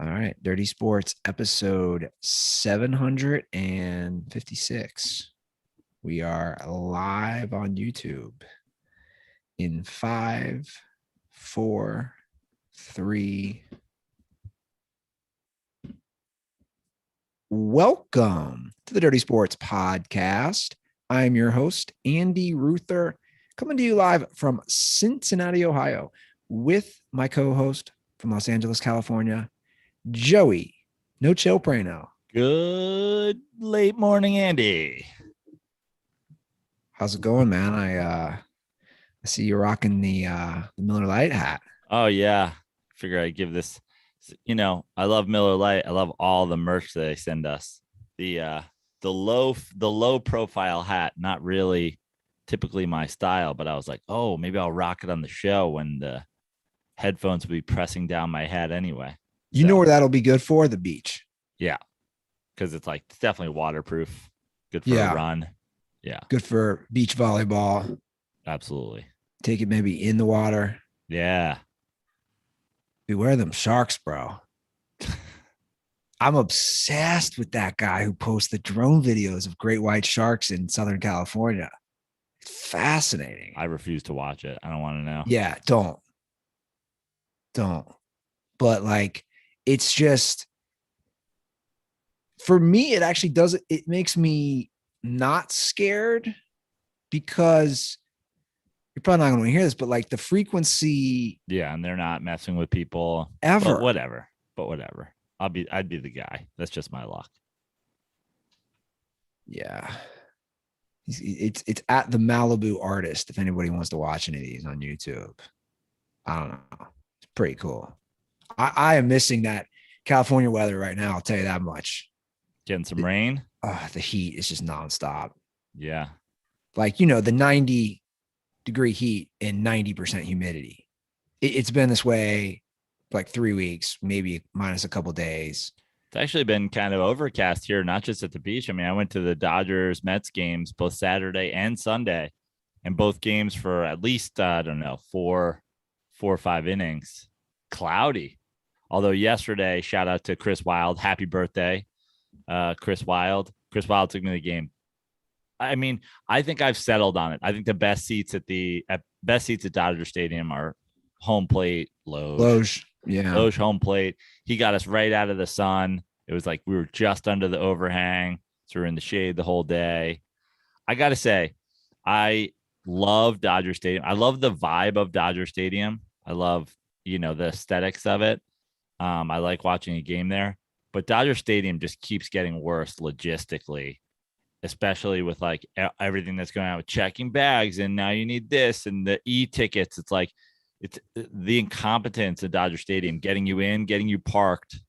All right. Dirty Sports episode 756. We are live on YouTube in 5, 4, 3. Welcome to the Dirty Sports Podcast. I'm your host, Andy Ruther, coming to you live from Cincinnati, Ohio, with my co-host from Los Angeles, California, Joey, no chill Prano. Good late morning, Andy. How's it going, man? I see you rocking the Miller Lite hat. Oh yeah, figure I'd give this. I love Miller Lite. I love all the merch that they send us. The low profile hat, not really typically my style, but I was like, oh, maybe I'll rock it on the show when the headphones will be pressing down my head anyway. You know where that'll be good for? The beach. Yeah, because it's definitely waterproof. Good for a run. Yeah. Good for beach volleyball. Absolutely. Take it maybe in the water. Yeah. Beware them sharks, bro. I'm obsessed with that guy who posts the drone videos of great white sharks in Southern California. It's fascinating. I refuse to watch it. I don't want to know. Yeah, don't. But it's just, for me, it actually does it makes me not scared, because you're probably not going to hear this, but the frequency. Yeah, and they're not messing with people ever. But whatever. I'd be the guy. That's just my luck. Yeah. It's at the Malibu Artest, if anybody wants to watch any of these on YouTube. I don't know. It's pretty cool. I am missing that California weather right now. I'll tell you that much. Getting some rain. The heat is just nonstop. Yeah. The 90-degree heat and 90% humidity. It's been this way for 3 weeks, maybe minus a couple days. It's actually been kind of overcast here, not just at the beach. I mean, I went to the Dodgers Mets games both Saturday and Sunday, and both games for at least, 4 or 5 innings. Cloudy. Although yesterday, shout out to Chris Wilde. Happy birthday, Chris Wilde. Chris Wilde took me to the game. I mean, I think I've settled on it. I think the best seats at Dodger Stadium are home plate, Loge. Yeah. Loge, home plate. He got us right out of the sun. It was we were just under the overhang, so we were in the shade the whole day. I got to say, I love Dodger Stadium. I love the vibe of Dodger Stadium. I love, the aesthetics of it. I like watching a game there, but Dodger Stadium just keeps getting worse logistically, especially with everything that's going on with checking bags. And now you need this and the e-tickets. It's the incompetence of Dodger Stadium, getting you in, getting you parked.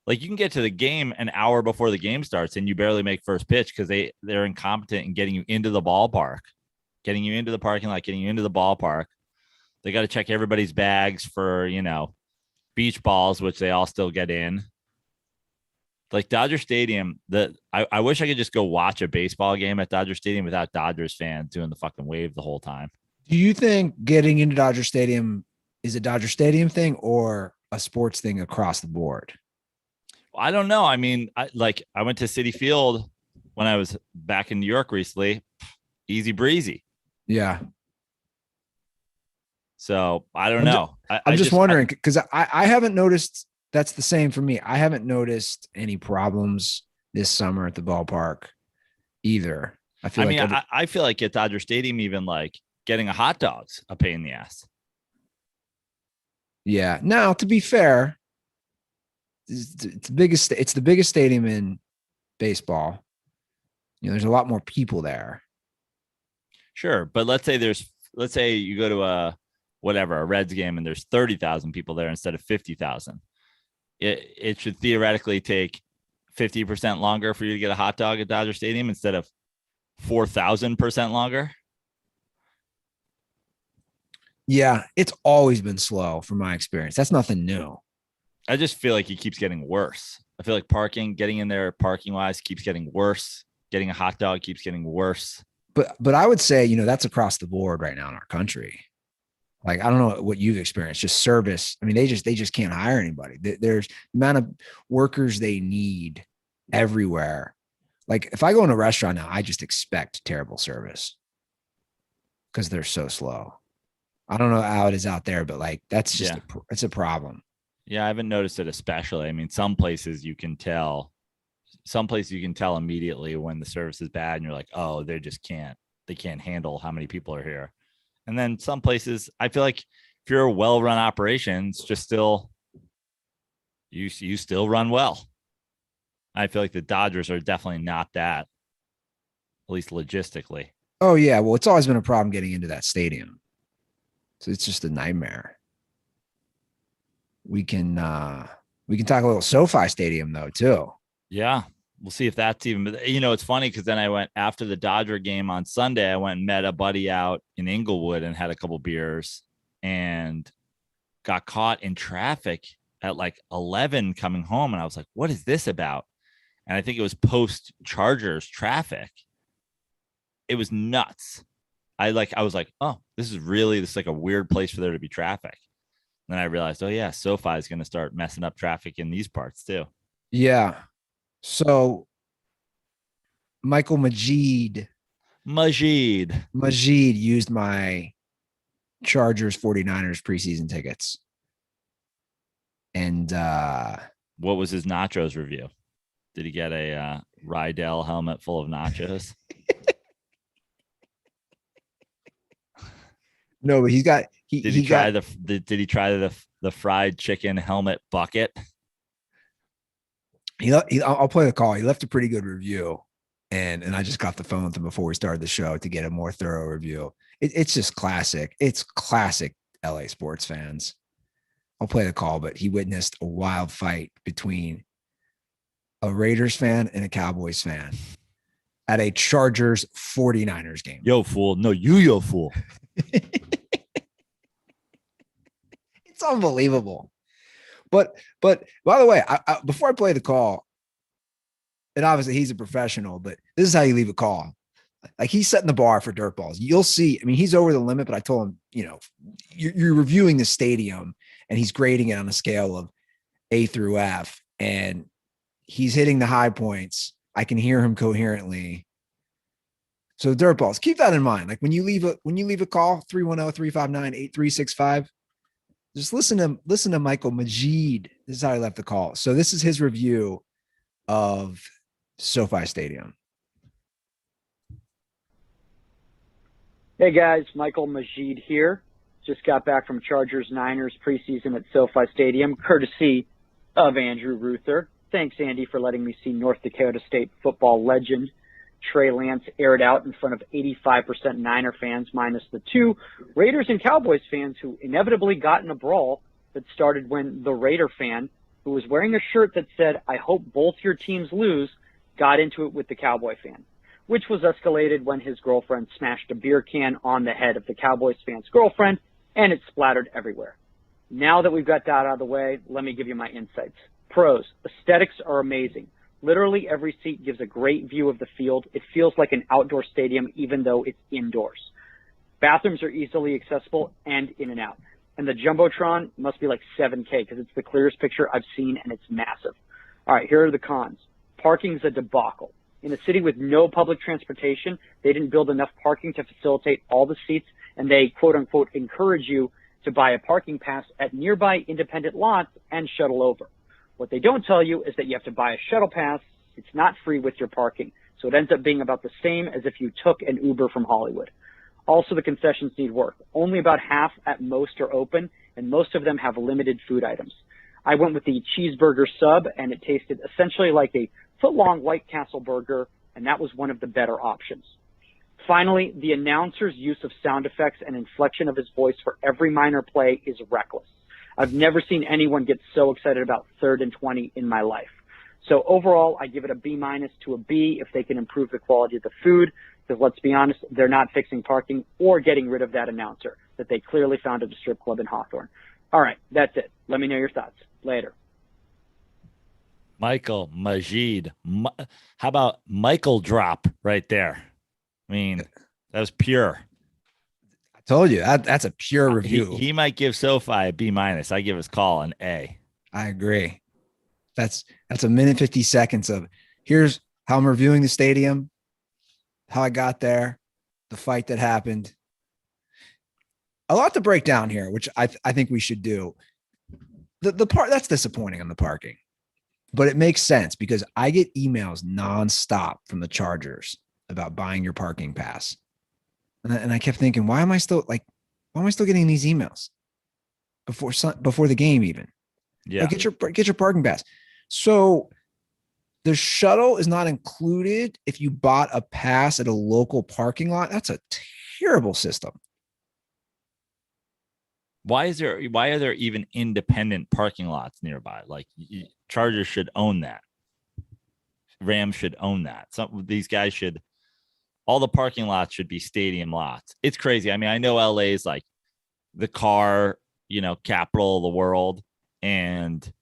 You can get to the game an hour before the game starts and you barely make first pitch because they're incompetent in getting you into the ballpark, getting you into the parking lot, getting you into the ballpark. They got to check everybody's bags for, beach balls, which they all still get in. Dodger Stadium, I wish I could just go watch a baseball game at Dodger Stadium without Dodgers fans doing the fucking wave the whole time. Do you think getting into Dodger Stadium is a Dodger Stadium thing or a sports thing across the board? Well, I don't know. I mean, I went to Citi Field when I was back in New York recently. Easy breezy. Yeah. So I don't know. I'm just wondering, because I haven't noticed. That's the same for me. I haven't noticed any problems this summer at the ballpark either. I feel like at Dodger Stadium, even getting a hot dog's a pain in the ass. Yeah. Now, to be fair, it's the biggest stadium in baseball. There's a lot more people there. Sure, but let's say you go to a Reds game and there's 30,000 people there instead of 50,000. It should theoretically take 50% longer for you to get a hot dog at Dodger Stadium instead of 4,000% longer. Yeah, it's always been slow from my experience. That's nothing new. I just feel like it keeps getting worse. I feel like getting in there parking wise keeps getting worse. Getting a hot dog keeps getting worse. But I would say, that's across the board right now in our country. Like, I don't know what you've experienced, just service. I mean, they just can't hire anybody. There's the amount of workers they need everywhere. Like if I go in a restaurant now, I just expect terrible service because they're so slow. I don't know how it is out there, but like that's just it's a problem. Yeah, I haven't noticed it especially. I mean, some places you can tell immediately when the service is bad and you're like, oh, they can't handle how many people are here. And then some places I feel like if you're a well-run operations, just still you still run well. I feel like the Dodgers are definitely not that, at least logistically. Oh yeah, well, it's always been a problem getting into that stadium. So it's just a nightmare. We can talk a little SoFi Stadium though too. Yeah, we'll see if that's even. It's funny because then I went after the Dodger game on Sunday. I went and met a buddy out in Inglewood and had a couple beers and got caught in traffic at like 11 coming home, and I was like, "What is this about?" And I think it was post Chargers traffic. It was nuts. I was like, oh, this is like a weird place for there to be traffic. And then I realized, oh yeah, SoFi is going to start messing up traffic in these parts too. Yeah. So Michael Magid used my Chargers 49ers preseason tickets. And what was his nachos review? Did he get a Rydell helmet full of nachos? No, but did he try the fried chicken helmet bucket? I'll play the call. He left a pretty good review, and I just got the phone with him before we started the show to get a more thorough review. It's just classic. It's classic LA sports fans. I'll play the call, but he witnessed a wild fight between a Raiders fan and a Cowboys fan at a Chargers 49ers game. Yo, fool. No, yo, fool. It's unbelievable. But by the way, I before I play the call, and obviously he's a professional, but this is how you leave a call. Like he's setting the bar for dirt balls. You'll see. I mean, he's over the limit, but I told him, you're reviewing the stadium and he's grading it on a scale of A through F, and he's hitting the high points. I can hear him coherently. So dirt balls, keep that in mind. Like when you leave a call, 310-359-8365, just listen to Michael Magid. This is how he left the call. So this is his review of SoFi Stadium. Hey guys, Michael Magid here. Just got back from Chargers-Niners preseason at SoFi Stadium, courtesy of Andrew Ruther. Thanks, Andy, for letting me see North Dakota State football legend Trey Lance aired out in front of 85% Niner fans, minus the 2 Raiders and Cowboys fans who inevitably got in a brawl that started when the Raider fan, who was wearing a shirt that said, "I hope both your teams lose," got into it with the Cowboy fan, which was escalated when his girlfriend smashed a beer can on the head of the Cowboys fan's girlfriend, and it splattered everywhere. Now that we've got that out of the way, let me give you my insights. Pros: aesthetics are amazing. Literally every seat gives a great view of the field. It feels like an outdoor stadium, even though it's indoors. Bathrooms are easily accessible and in and out. And the Jumbotron must be like 7K because it's the clearest picture I've seen, and it's massive. All right, here are the cons. Parking's a debacle. In a city with no public transportation, they didn't build enough parking to facilitate all the seats, and they, quote-unquote, encourage you to buy a parking pass at nearby independent lots and shuttle over. What they don't tell you is that you have to buy a shuttle pass. It's not free with your parking. So it ends up being about the same as if you took an Uber from Hollywood. Also, the concessions need work. Only about half at most are open, and most of them have limited food items. I went with the cheeseburger sub, and it tasted essentially like a foot-long White Castle burger, and that was one of the better options. Finally, the announcer's use of sound effects and inflection of his voice for every minor play is reckless. I've never seen anyone get so excited about 3rd and 20 in my life. So overall, I give it a B- to a B if they can improve the quality of the food, because let's be honest, they're not fixing parking or getting rid of that announcer that they clearly found at a strip club in Hawthorne. All right, that's it. Let me know your thoughts. Later. Michael Magid. How about Michael drop right there? I mean, that was pure. Told you that's a pure review. He might give SoFi a B-. I give his call an A. I agree. That's a minute 50 seconds of here's how I'm reviewing the stadium, how I got there, the fight that happened. A lot to break down here, which I think we should do. The part that's disappointing on the parking, but it makes sense because I get emails nonstop from the Chargers about buying your parking pass. And I kept thinking, why am I still getting these emails before the game even? Yeah. Like, get your parking pass. So the shuttle is not included if you bought a pass at a local parking lot. That's a terrible system. Why are there even independent parking lots nearby? Like, Chargers should own that. Rams should own that. These guys should. All the parking lots should be stadium lots. It's crazy. I mean, I know LA is like the car, capital of the world, and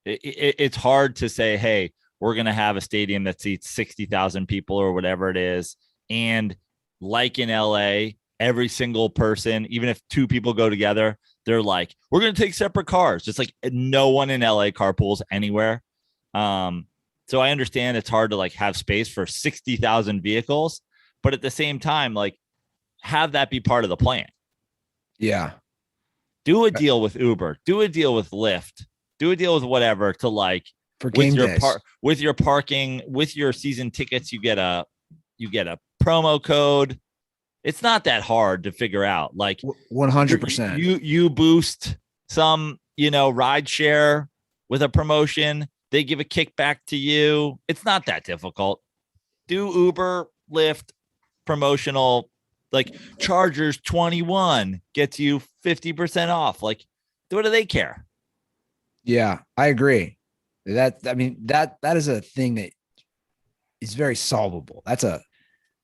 it's hard to say, hey, we're going to have a stadium that seats 60,000 people or whatever it is. And like in LA, every single person, even if two people go together, they're like, we're going to take separate cars. Just like no one in LA carpools anywhere. So I understand it's hard to like have space for 60,000 vehicles, but at the same time, like, have that be part of the plan. Yeah. Do a deal with Uber, do a deal with Lyft, do a deal with whatever to like, for game days. With your parking, with your season tickets, you get a promo code. It's not that hard to figure out. Like 100%. You boost some, ride share with a promotion. They give a kickback to you. It's not that difficult. Do Uber, Lyft, promotional, like Chargers 21 gets you 50% off. Like, what do they care? Yeah, I agree. That is a thing that is very solvable. That's a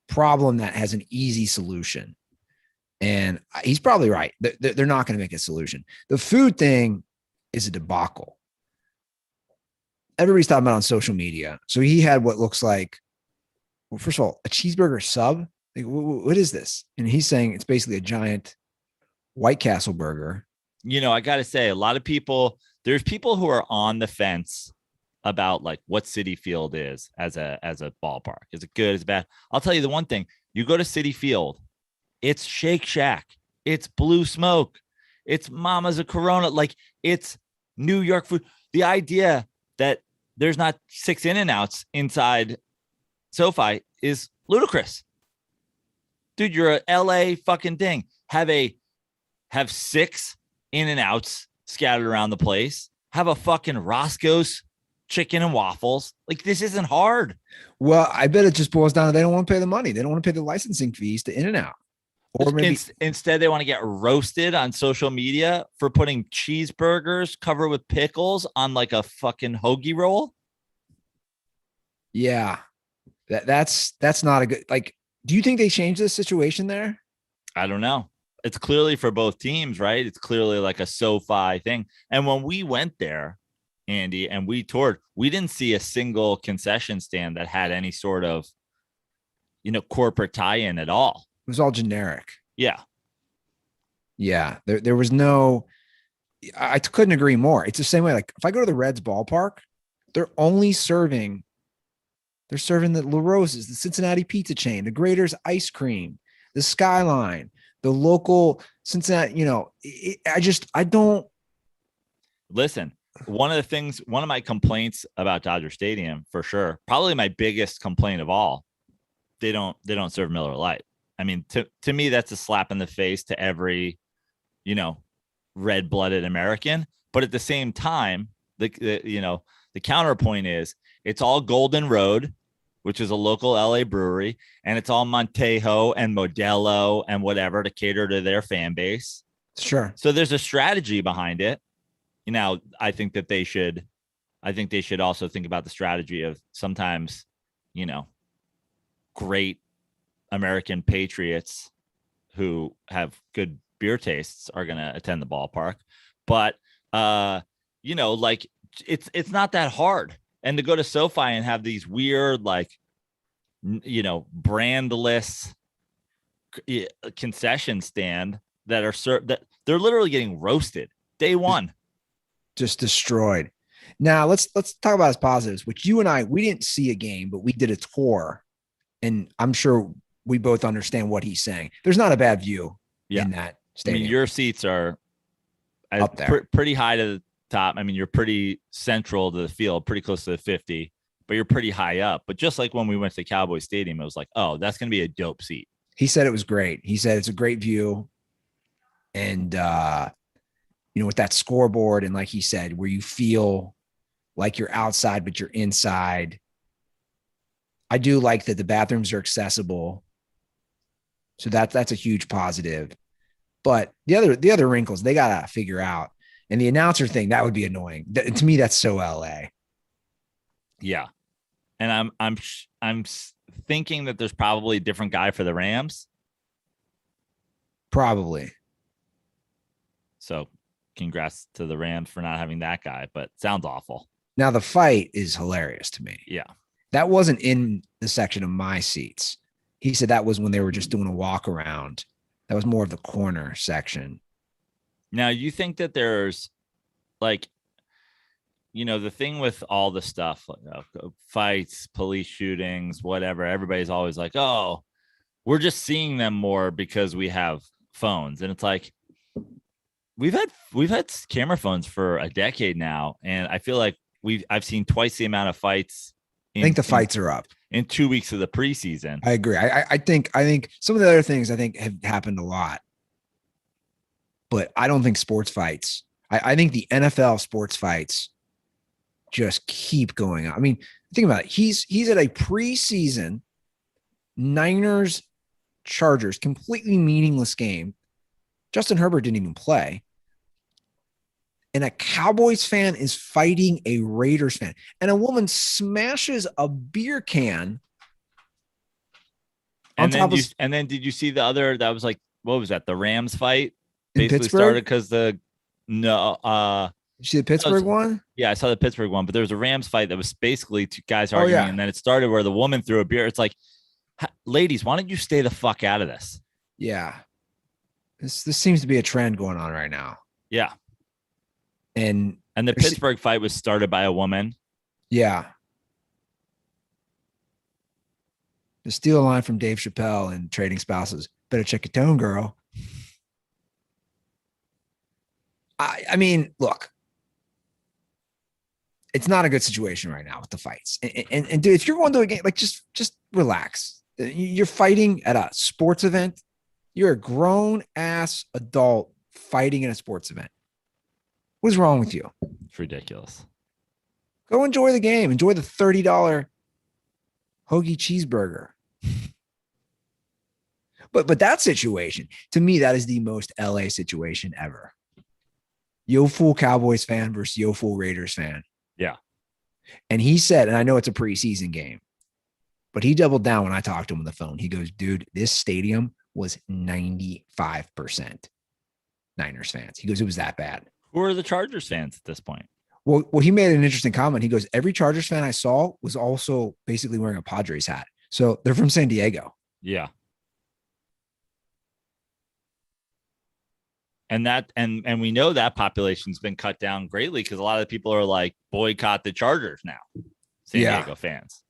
problem that has an easy solution. And he's probably right. They're not going to make a solution. The food thing is a debacle. Everybody's talking about it on social media. So he had what looks like, well, first of all, a cheeseburger sub. Like, what is this? And he's saying it's basically a giant White Castle burger. I got to say, a lot of people, there's people who are on the fence about like what Citi Field is as a ballpark. Is it good? Is it bad? I'll tell you the one thing. You go to Citi Field, it's Shake Shack, it's Blue Smoke, it's Mama's a Corona, like it's New York food. The idea that there's not 6 In-N-Outs inside SoFi is ludicrous. Dude, you're a LA fucking thing. Have 6 In-N-Outs scattered around the place. Have a fucking Roscoe's chicken and waffles. Like, this isn't hard. Well, I bet it just boils down to they don't want to pay the money. They don't want to pay the licensing fees to In-N-Out. Or maybe instead they want to get roasted on social media for putting cheeseburgers covered with pickles on like a fucking hoagie roll. Yeah. That's not a good, like, do you think they changed the situation there? I don't know. It's clearly for both teams, right? It's clearly like a SoFi thing. And when we went there, Andy, and we toured, we didn't see a single concession stand that had any sort of, corporate tie-in at all. It was all generic. Yeah. Yeah. There was no, I couldn't agree more. It's the same way. Like, if I go to the Reds ballpark, they're serving the La Rosa's, the Cincinnati pizza chain, the Grater's ice cream, the Skyline, the local Cincinnati, I don't. Listen, one of my complaints about Dodger Stadium, for sure, probably my biggest complaint of all, they don't serve Miller Lite. I mean, to me, that's a slap in the face to every, red-blooded American. But at the same time, the counterpoint is it's all Golden Road, which is a local LA brewery, and it's all Montejo and Modelo and whatever to cater to their fan base. Sure. So there's a strategy behind it. I think they should also think about the strategy of sometimes, great American patriots who have good beer tastes are going to attend the ballpark. But, like it's not that hard. And to go to SoFi and have these weird, like, brandless concession stand that are that they're literally getting roasted day one, just destroyed. Now let's talk about his positives, which you and I, we didn't see a game, but we did a tour, and I'm sure we both understand what he's saying. There's not a bad view in that stadium. I mean, your seats are up there, pretty high to the top. I mean, you're pretty central to the field, pretty close to the 50, but you're pretty high up. But just like when we went to Cowboy Stadium, it was like, oh, that's going to be a dope seat. He said it was great. He said it's a great view. And, with that scoreboard, and like he said, where you feel like you're outside, but you're inside. I do like that the bathrooms are accessible. So that's a huge positive. But the other wrinkles they got to figure out. And the announcer thing, that would be annoying. To me, that's so LA. Yeah. And I'm thinking that there's probably a different guy for the Rams. Probably. So congrats to the Rams for not having that guy, but sounds awful. Now the fight is hilarious to me. Yeah. That wasn't in the section of my seats. He said that was when they were just doing a walk around. That was more of the corner section. Now, you think that there's like, the thing with all the stuff, fights, police shootings, whatever, everybody's always like, oh, we're just seeing them more because we have phones. And it's like, we've had camera phones for a decade now. And I feel like I've seen twice the amount of fights. I think the fights are up in 2 weeks of the preseason. I agree. I think some of the other things have happened a lot, but I don't think sports fights. I think the NFL sports fights just keep going on. I mean, think about it. He's at a preseason Niners Chargers completely meaningless game. Justin Herbert didn't even play. And a Cowboys fan is fighting a Raiders fan. And a woman smashes a beer can. And then did you see the other, that was like, what was that? The Rams fight basically started because you see the Pittsburgh one? Yeah, I saw the Pittsburgh one, but there was a Rams fight that was basically two guys arguing. And then it started where the woman threw a beer. It's like, ladies, why don't you stay the fuck out of this? Yeah. This seems to be a trend going on right now. Yeah. And the Pittsburgh fight was started by a woman. Yeah. To steal a line from Dave Chappelle in Trading Spouses, better check your tone, girl. I mean, look, it's not a good situation right now with the fights. And dude, if you're going to a game, like just relax. You're fighting at a sports event. You're a grown ass adult fighting in a sports event. What's wrong with you? It's ridiculous. Go enjoy the game. Enjoy the $30 hoagie cheeseburger. But that situation, to me, that is the most LA situation ever. Yo fool Cowboys fan versus yo fool Raiders fan. Yeah. And he said, and I know it's a preseason game, but he doubled down when I talked to him on the phone. He goes, dude, this stadium was 95% Niners fans. He goes, it was that bad. Who are the Chargers fans at this point? Well, he made an interesting comment. He goes, every Chargers fan I saw was also basically wearing a Padres hat. So they're from San Diego. Yeah. And we know that population's been cut down greatly because a lot of the people are like boycott the Chargers now. San Diego fans.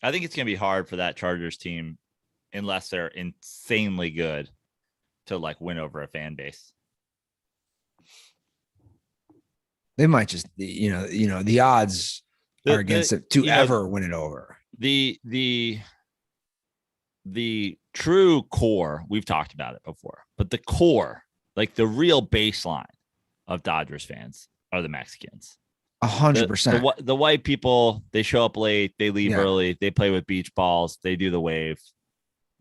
I think it's going to be hard for that Chargers team unless they're insanely good to like win over a fan base. They might just, the odds are against it to ever win it over. The true core, we've talked about it before, but the core, like the real baseline of Dodgers fans are the Mexicans. 100%. The white people, they show up late, they leave early, they play with beach balls, they do the wave,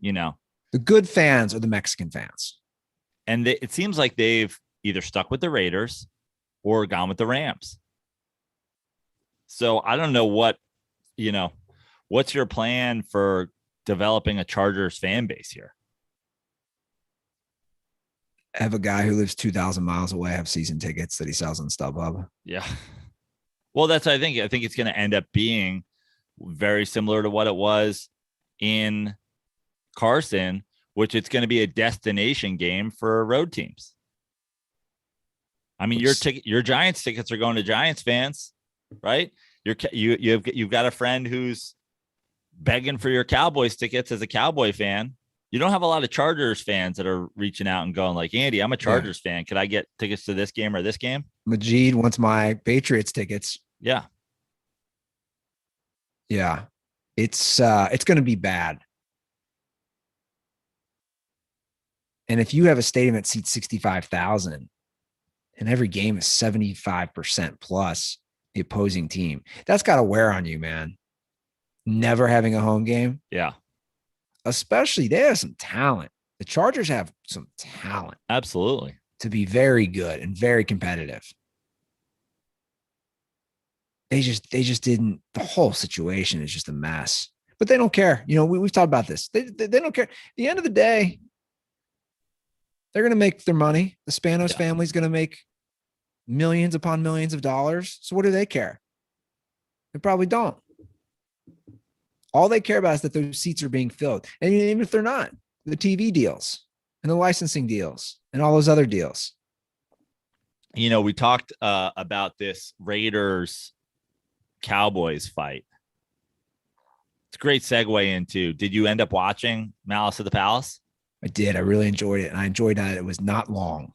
The good fans are the Mexican fans. And it seems like they've either stuck with the Raiders or gone with the Rams. So I don't know what's your plan for developing a Chargers fan base here? Have a guy who lives 2,000 miles away have season tickets that he sells on StubHub. Yeah. Well, that's what I think. I think it's going to end up being very similar to what it was in Carson, which it's going to be a destination game for road teams. I mean, your Giants tickets are going to Giants fans, right? You've got a friend who's begging for your Cowboys tickets as a Cowboy fan. You don't have a lot of Chargers fans that are reaching out and going like, Andy, I'm a Chargers fan. Could I get tickets to this game or this game? Magid wants my Patriots tickets. Yeah. Yeah. It's going to be bad. And if you have a stadium that seats 65,000 and every game is 75% plus the opposing team, that's got to wear on you, man. Never having a home game. Yeah. Especially they have some talent. The Chargers have some talent. Absolutely. To be very good and very competitive. They just didn't. The whole situation is just a mess. But they don't care. You know, we've talked about this. They don't care. At the end of the day, they're going to make their money. The Spanos family's going to make millions upon millions of dollars. So what do they care? They probably don't. All they care about is that those seats are being filled. And even if they're not, the TV deals and the licensing deals and all those other deals. You know, we talked about this Raiders Cowboys fight. It's a great segue into, did you end up watching Malice at the Palace? I did. I really enjoyed it. And I enjoyed that it was not long.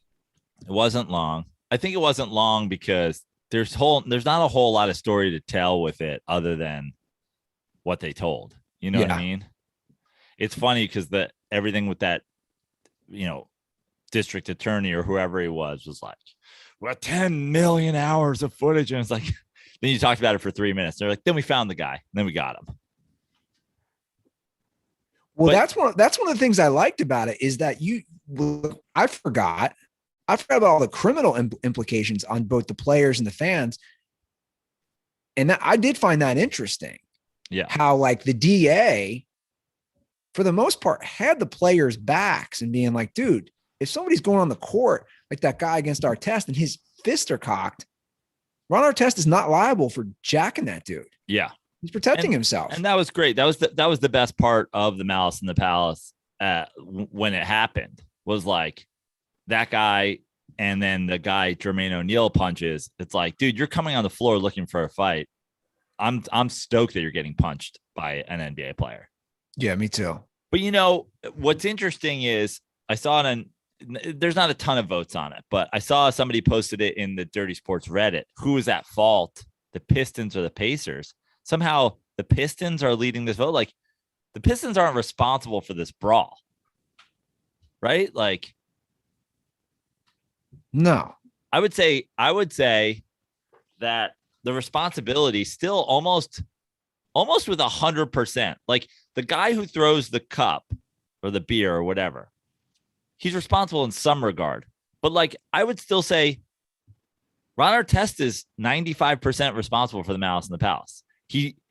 It wasn't long. I think it wasn't long because there's not a whole lot of story to tell with it other than what they told. You know what I mean? It's funny because everything with that, you know, district attorney or whoever he was like, well, 10 million hours of footage. And it's like, then you talked about it for 3 minutes. They're like, then we found the guy. And then we got him. Well, that's one of the things I liked about it is that I forgot about all the criminal implications on both the players and the fans. And I did find that interesting. Yeah. How like the DA, for the most part, had the players' backs and being like, dude, if somebody's going on the court, like that guy against Artest and his fists are cocked, Ron Artest is not liable for jacking that dude. Yeah. He's protecting himself. And that was great. That was the best part of the Malice in the Palace when it happened, was like that guy and then the guy Jermaine O'Neal punches. It's like, dude, you're coming on the floor looking for a fight. I'm stoked that you're getting punched by an NBA player. Yeah, me too. But you know, what's interesting is I saw it there's not a ton of votes on it, but I saw somebody posted it in the Dirty Sports Reddit. Who is at fault, the Pistons or the Pacers? Somehow the Pistons are leading this vote. Like, the Pistons aren't responsible for this brawl, right? Like, no, I would say that the responsibility still almost with 100%. Like, the guy who throws the cup or the beer or whatever, he's responsible in some regard. But like, I would still say Ron Artest is 95% responsible for the Malice in the Palace.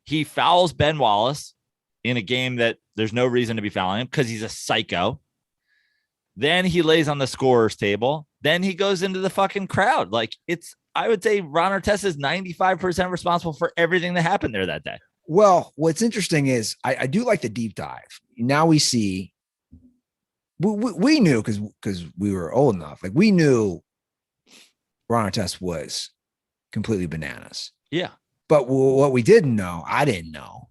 He fouls Ben Wallace in a game that there's no reason to be fouling him because he's a psycho. Then he lays on the scorer's table. Then he goes into the fucking crowd. Like, I would say Ron Artest is 95% responsible for everything that happened there that day. Well, what's interesting is I do like the deep dive. Now we see, we knew because we were old enough. Like, we knew Ron Artest was completely bananas. Yeah. But what we didn't know, I didn't know,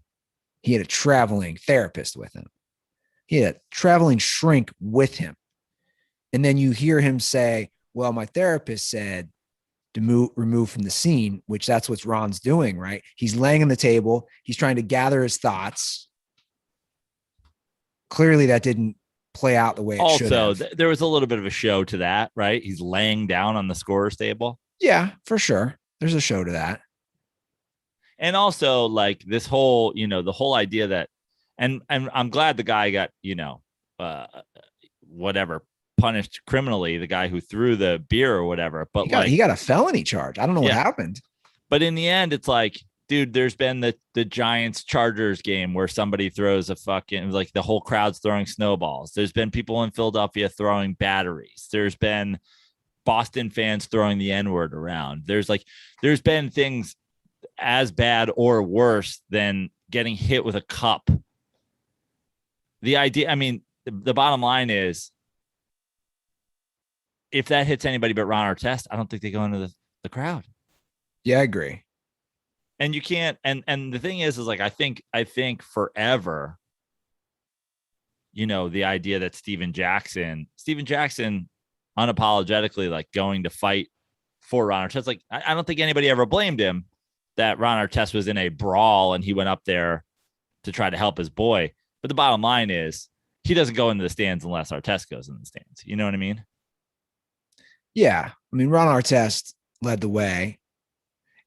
he had a traveling therapist with him. He had a traveling shrink with him. And then you hear him say, well, my therapist said to remove from the scene, which that's what Ron's doing, right? He's laying on the table. He's trying to gather his thoughts. Clearly that didn't play out the way it should have. Also, there was a little bit of a show to that, right? He's laying down on the scorer's table. Yeah, for sure. There's a show to that. And also, like, this whole, you know, the whole idea that, and I'm glad the guy got, you know, whatever, punished criminally, the guy who threw the beer or whatever. But he got a felony charge. I don't know what happened. But in the end, it's like, dude, there's been the Giants Chargers game where somebody throws a fucking, like, the whole crowd's throwing snowballs. There's been people in Philadelphia throwing batteries. There's been Boston fans throwing the N-word around. There's been things as bad or worse than getting hit with a cup. The idea, I mean, the bottom line is, if that hits anybody but Ron Artest, I don't think they go into the crowd. Yeah, I agree. And you can't. And the thing is like, I think forever, the idea that Steven Jackson unapologetically like going to fight for Ron Artest. Like, I don't think anybody ever blamed him that Ron Artest was in a brawl and he went up there to try to help his boy. But the bottom line is, he doesn't go into the stands unless Artest goes in the stands. You know what I mean? Yeah. I mean, Ron Artest led the way.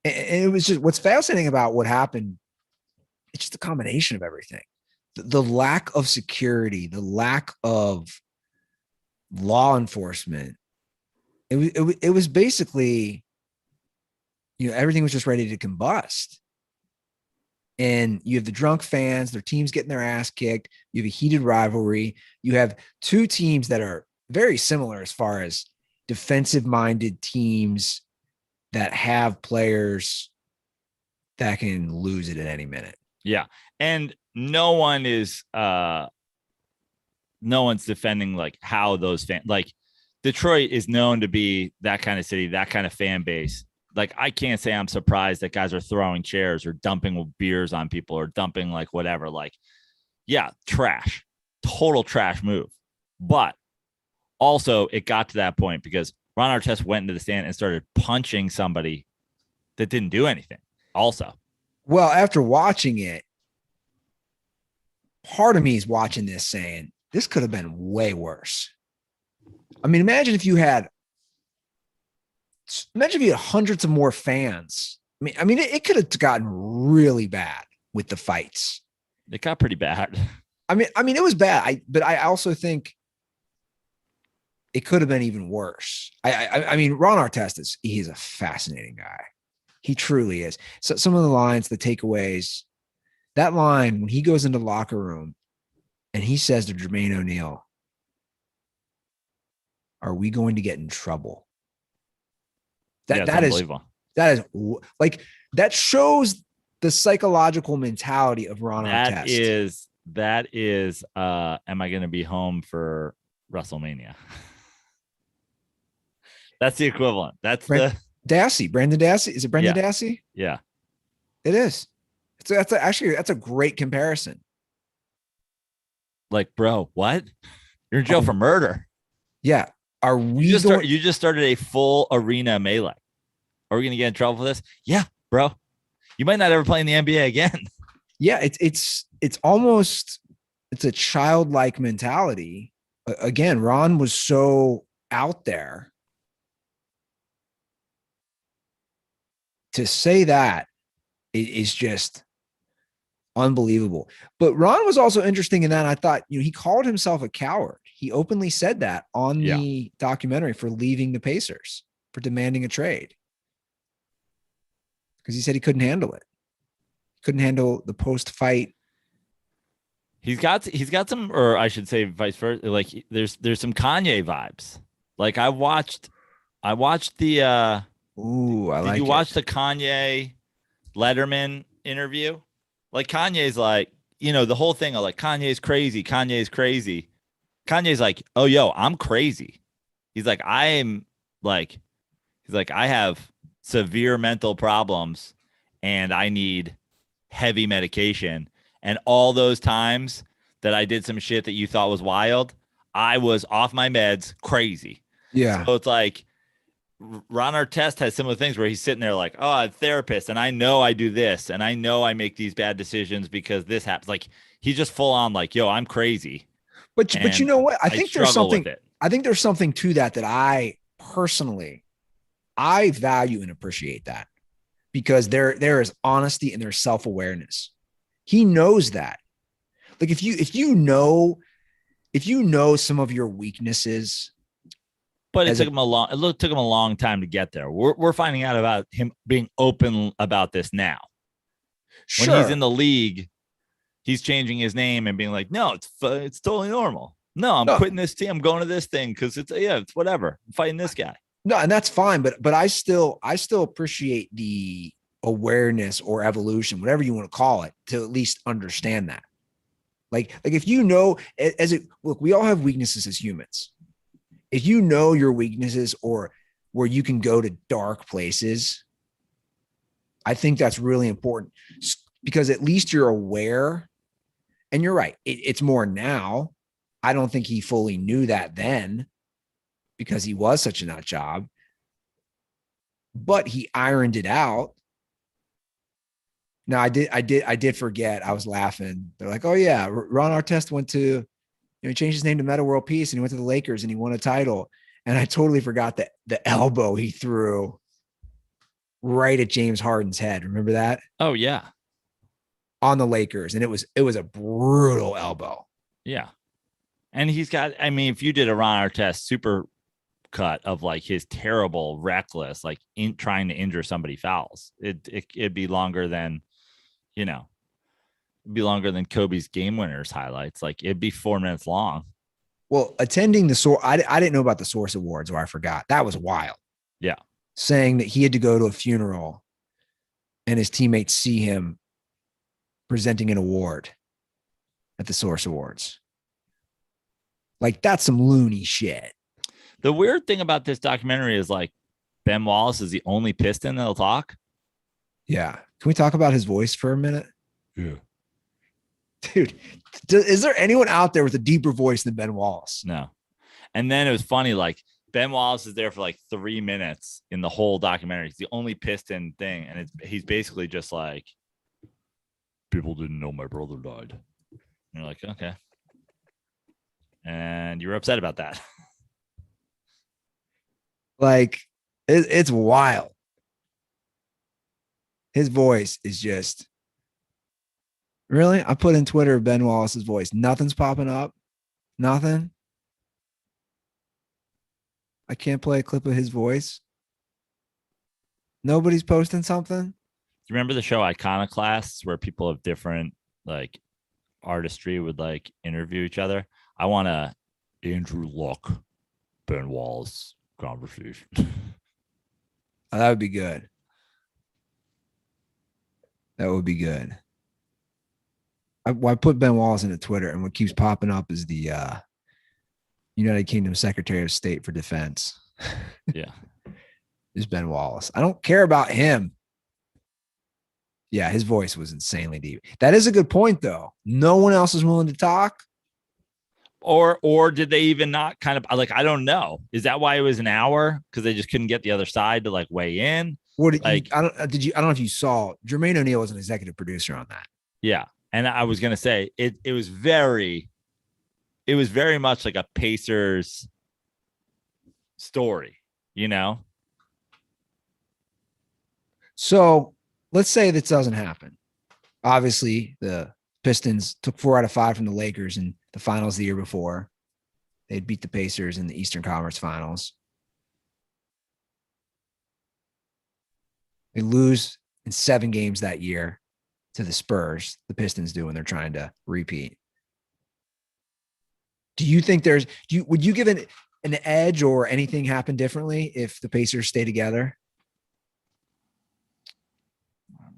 And it was just, what's fascinating about what happened, it's just a combination of everything. The lack of security, the lack of law enforcement. It was basically, everything was just ready to combust. And you have the drunk fans, their teams getting their ass kicked. You have a heated rivalry. You have two teams that are very similar as far as defensive-minded teams that have players that can lose it at any minute. Yeah. And no one's defending like how those fans, like Detroit is known to be that kind of city, that kind of fan base. Like, I can't say I'm surprised that guys are throwing chairs or dumping beers on people or dumping like whatever. Like, yeah, trash, total trash move. But also it got to that point because Ron Artest went into the stand and started punching somebody that didn't do anything also. Well, after watching it, part of me is watching this saying, this could have been way worse. I mean, imagine if you had hundreds of more fans. I mean, it could have gotten really bad with the fights. It got pretty bad. I mean, it was bad. But I also think it could have been even worse. I mean, Ron Artest he's a fascinating guy. He truly is. So some of the lines, the takeaways, that line when he goes into the locker room and he says to Jermaine O'Neal, "Are we going to get in trouble?" That is like, that shows the psychological mentality of Ron Artest. That is am I going to be home for WrestleMania? That's the equivalent. That's Brandon Dassey. Is it Brendan Dassey? Yeah, it is. That's a great comparison. Like, bro, what? You're in jail for murder. Yeah. Are we you just started a full arena melee? Are we going to get in trouble for this? Yeah, bro. You might not ever play in the NBA again. Yeah, it's almost, it's a childlike mentality. Again, Ron was so out there. To say that is just unbelievable. But Ron was also interesting in that I thought, he called himself a coward. He openly said that on the documentary for leaving the Pacers, for demanding a trade. Because he said he couldn't handle it. Couldn't handle the post-fight. He's got some, or I should say vice versa. Like, there's some Kanye vibes. Like, I watched the did you watch the Kanye Letterman interview? Like, Kanye's like, the whole thing of like, Kanye's crazy. Kanye's like, oh, yo, I'm crazy. He's like, I have severe mental problems and I need heavy medication. And all those times that I did some shit that you thought was wild, I was off my meds, crazy. Yeah. So it's like, Ron Artest has similar things where he's sitting there like, oh, I'm a therapist and I know I do this and I know I make these bad decisions because this happens. Like, he's just full on like, yo, I'm crazy. But you know what? I think there's something to that I personally, I value and appreciate that, because there is honesty and there's self-awareness. He knows that. Like, if you know some of your weaknesses. But it took him a long time to get there. We're finding out about him being open about this now. Sure. When he's in the league, he's changing his name and being like, no, it's totally normal. No, I'm quitting this team. I'm going to this thing because it's whatever. I'm fighting this guy. No, and that's fine. But I still appreciate the awareness or evolution, whatever you want to call it, to at least understand that. Like if you know, look, we all have weaknesses as humans. If you know your weaknesses or where you can go to dark places, I think that's really important because at least you're aware. And you're right. It's more now. I don't think he fully knew that then because he was such a nut job, but he ironed it out. Now I did forget. I was laughing. They're like, oh yeah, Ron Artest went to, he changed his name to Metta World Peace and he went to the Lakers and he won a title. And I totally forgot that the elbow he threw right at James Harden's head. Remember that? Oh yeah. On the Lakers. And it was a brutal elbow. Yeah. And he's got, I mean, if you did a Ron Artest super cut of like his terrible, reckless, like trying to injure somebody fouls, it'd be longer than, it'd be longer than Kobe's game winners highlights. Like it'd be 4 minutes long. Well, attending the Source, I didn't know about the Source Awards, or I forgot. That was wild. Yeah. Saying that he had to go to a funeral and his teammates see him presenting an award at the Source Awards. Like that's some loony shit. The weird thing about this documentary is like Ben Wallace is the only Piston that'll talk. Yeah. Can we talk about his voice for a minute? Yeah. Dude, is there anyone out there with a deeper voice than Ben Wallace? No. And then it was funny, like Ben Wallace is there for like 3 minutes in the whole documentary. It's the only Piston thing. And he's basically just like, people didn't know my brother died. And you're like, okay. And you were upset about that. Like, it's wild. His voice is just, really? I put in Twitter Ben Wallace's voice. Nothing's popping up. Nothing. I can't play a clip of his voice. Nobody's posting something. Do you remember the show Iconoclasts where people of different like artistry would like interview each other? I want a Andrew Luck, Ben Wallace conversation. Oh, that would be good. That would be good. I put Ben Wallace into Twitter, and what keeps popping up is the United Kingdom Secretary of State for Defense. Yeah. Is Ben Wallace. I don't care about him. Yeah, his voice was insanely deep. That is a good point, though. No one else is willing to talk. Or did they even not kind of like, I don't know. Is that why it was an hour? Because they just couldn't get the other side to like weigh in? What I don't know if you saw Jermaine O'Neal was an executive producer on that. Yeah. And I was gonna say it was very much like a Pacers story, So let's say this doesn't happen. Obviously, the Pistons took 4 out of 5 from the Lakers in the finals the year before. They'd beat the Pacers in the Eastern Conference Finals. They lose in 7 games that year to the Spurs. The Pistons do when they're trying to repeat. Do you think would you give an edge or anything happen differently if the Pacers stay together?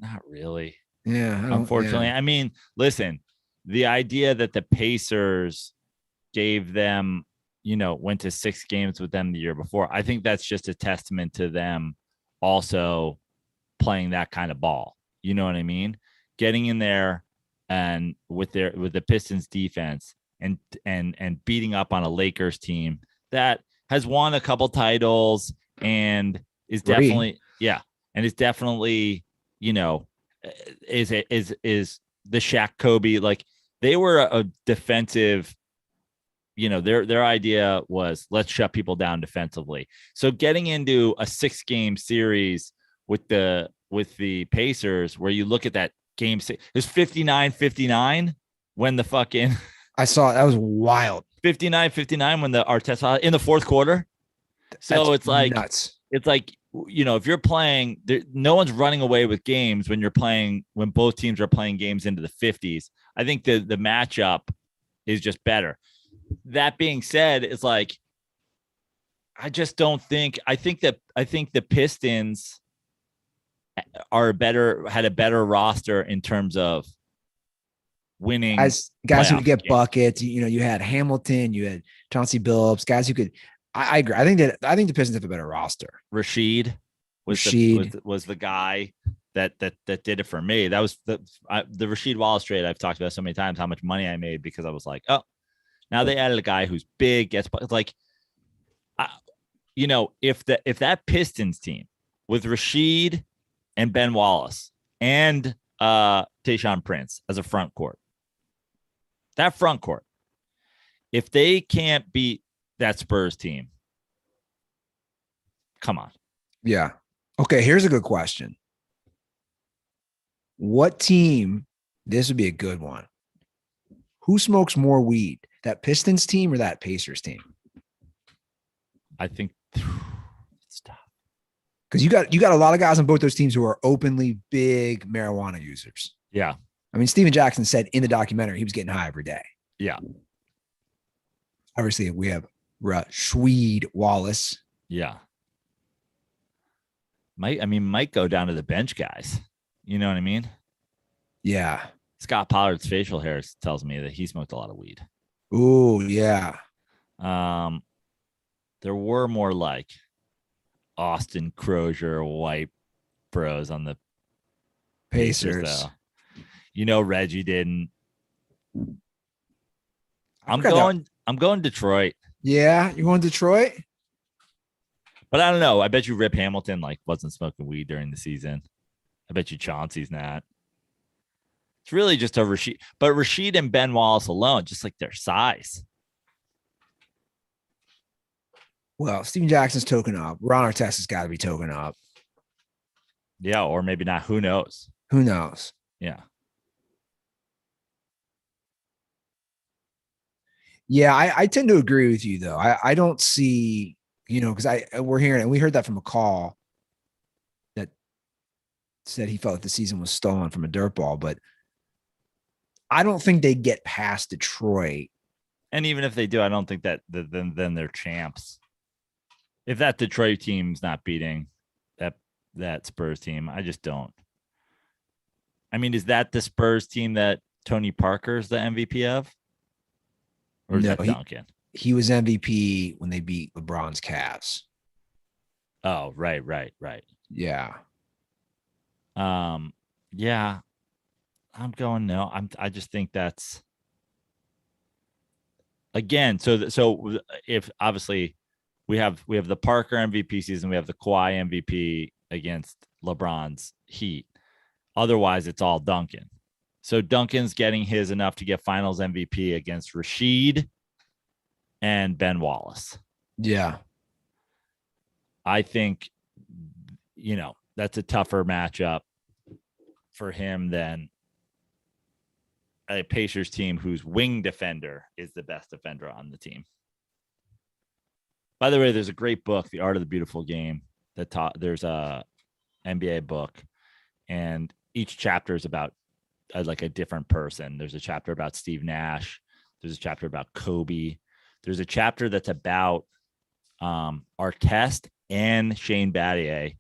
Not really. Yeah. Unfortunately. Yeah. I mean, listen, the idea that the Pacers gave them, went to 6 games with them the year before, I think that's just a testament to them also playing that kind of ball. You know what I mean? Getting in there and with the Pistons defense and beating up on a Lakers team that has won a couple titles and is definitely, and is definitely, is the Shaq Kobe, like they were a defensive, their idea was let's shut people down defensively. So getting into a 6-game series with the Pacers, where you look at that game 6, it was 59-59 when the fucking I saw it. That was wild. 59-59 when the Artest in the fourth quarter. So That's it's like nuts. It's like, if you're playing, no one's running away with games when both teams are playing games into the 50s. I think the matchup is just better. That being said, it's like, I just don't think, I think the Pistons had a better roster in terms of winning guys who playoff could get games. buckets. You had Hamilton, you had Chauncey Billups, guys who could. I agree. I think the Pistons have a better roster. Rashid was the guy that did it for me. That was the Rasheed Wallace trade I've talked about so many times, how much money I made because I was like, oh, now they added a guy who's big, gets like, if that Pistons team with Rashid and Ben Wallace and Tayshaun Prince as a front court, if they can't beat that Spurs team, come on. Yeah. Okay, here's a good question. What team, this would be a good one. Who smokes more weed, that Pistons team or that Pacers team? I think it's tough. Because you got a lot of guys on both those teams who are openly big marijuana users. Yeah. I mean, Steven Jackson said in the documentary he was getting high every day. Yeah. Obviously, we have Rasheed Wallace. Yeah. Might go down to the bench guys. You know what I mean? Yeah. Scott Pollard's facial hair tells me that he smoked a lot of weed. Ooh, yeah. There were more like Austin Crozier white bros on the Pacers though. Reggie didn't. I'm going Detroit. Yeah, you going Detroit? But I don't know. I bet you Rip Hamilton wasn't smoking weed during the season. I bet you Chauncey's not. It's really just a Rasheed. But Rasheed and Ben Wallace alone, just like their size. Well, Steven Jackson's token up. Ron Artest has got to be token up. Yeah, or maybe not. Who knows? Who knows? Yeah. Yeah, I tend to agree with you, though. I don't see, because we're hearing, and we heard that from a call that said he felt like the season was stolen from a dirt ball, but I don't think they get past Detroit. And even if they do, I don't think that then they're champs. If that Detroit team's not beating that Spurs team, I just don't. I mean, is that the Spurs team that Tony Parker's the MVP of? Or is that Duncan? He was MVP when they beat LeBron's Cavs. Oh, right. Yeah. Yeah. I'm going no. I just think that's again. So if obviously we have the Parker MVP season, we have the Kawhi MVP against LeBron's Heat. Otherwise, it's all Duncan. So Duncan's getting his enough to get Finals MVP against Rasheed and Ben Wallace. Yeah. I think, that's a tougher matchup for him than a Pacers team whose wing defender is the best defender on the team. By the way, there's a great book, The Art of the Beautiful Game, there's a NBA book, and each chapter is about a different person. There's a chapter about Steve Nash. There's a chapter about Kobe. There's a chapter that's about Artest and Shane Battier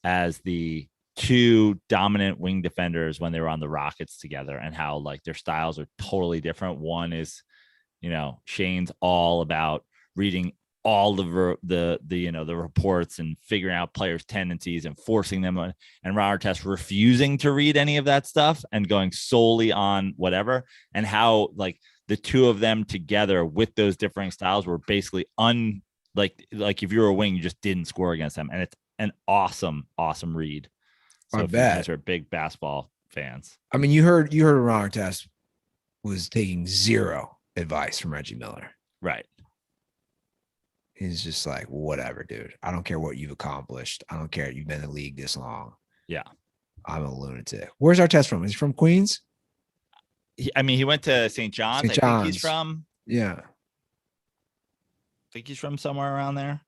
as the two dominant wing defenders when they were on the Rockets together, and how their styles are totally different. One is, Shane's all about reading all the reports and figuring out players' tendencies and forcing them on, and Ron Artest refusing to read any of that stuff and going solely on whatever, and how the two of them together with those differing styles were basically if you were a wing, you just didn't score against them. And it's an awesome read. So if you guys are big basketball fans. I mean, you heard Ron Artest was taking zero advice from Reggie Miller. Right. He's just like, whatever, dude. I don't care what you've accomplished. I don't care. You've been in the league this long. Yeah. I'm a lunatic. Where's Artest from? Is he from Queens? He went to St. John's. I think he's from. Yeah. I think he's from somewhere around there.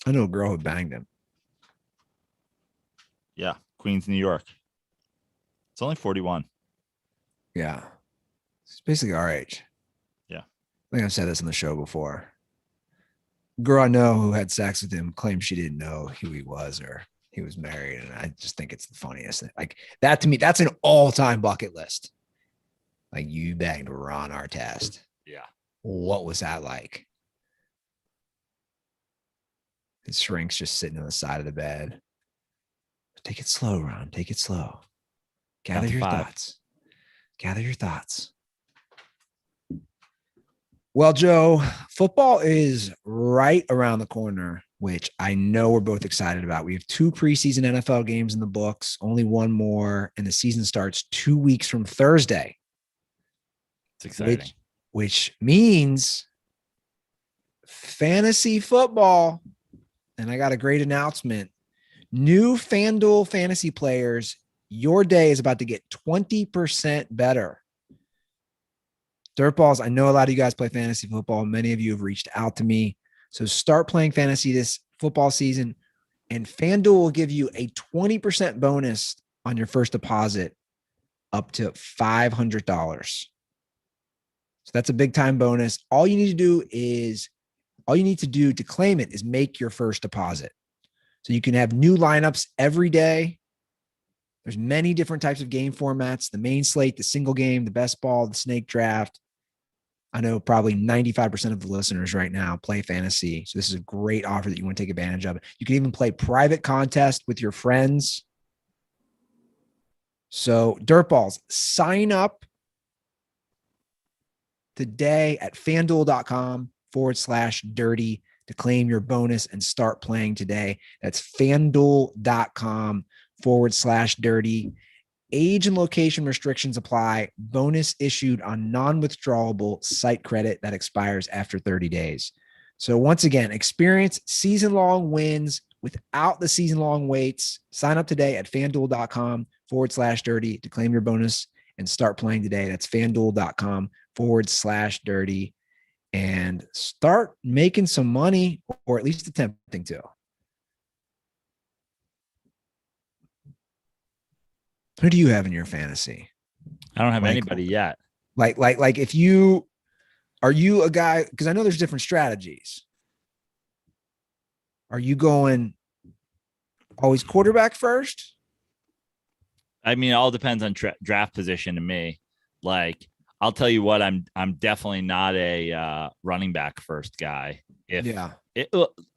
I know a girl who banged him. Yeah. Queens, New York. It's only 41. Yeah. It's basically our age. Yeah. I think I've said this on the show before. Girl I know who had sex with him claimed she didn't know who he was or he was married, and I just think it's the funniest thing. Like that to me, that's an all-time bucket list. Like you banged Ron Artest. Yeah. What was that like? His shrink's just sitting on the side of the bed. Take it slow, Ron. Take it slow. Gather your thoughts. Gather your thoughts. Well, Joe, football is right around the corner, which I know we're both excited about. We have 2 preseason NFL games in the books, only one more, and the season starts 2 weeks from Thursday. It's exciting. Which means fantasy football. And I got a great announcement. New FanDuel fantasy players, your day is about to get 20% better. DirtBalls, I know a lot of you guys play fantasy football. Many of you have reached out to me. So start playing fantasy this football season, and FanDuel will give you a 20% bonus on your first deposit up to $500. So that's a big time bonus. All you need to do to claim it is make your first deposit. So you can have new lineups every day. There's many different types of game formats, the main slate, the single game, the best ball, the snake draft. I know probably 95% of the listeners right now play fantasy. So this is a great offer that you want to take advantage of. You can even play private contest with your friends. So DirtBalls, sign up today at FanDuel.com/dirty to claim your bonus and start playing today. That's FanDuel.com/dirty. Age and location restrictions apply. Bonus issued on non-withdrawable site credit that expires after 30 days. So once again, experience season-long wins without the season-long waits. Sign up today at FanDuel.com/dirty to claim your bonus and start playing today. That's FanDuel.com/dirty and start making some money, or at least attempting to. Who do you have in your fantasy? I don't have anybody yet. Like if are you a guy, because I know there's different strategies. Are you going always quarterback first? I mean, it all depends on draft position to me. Like, I'll tell you what, I'm definitely not a running back first guy.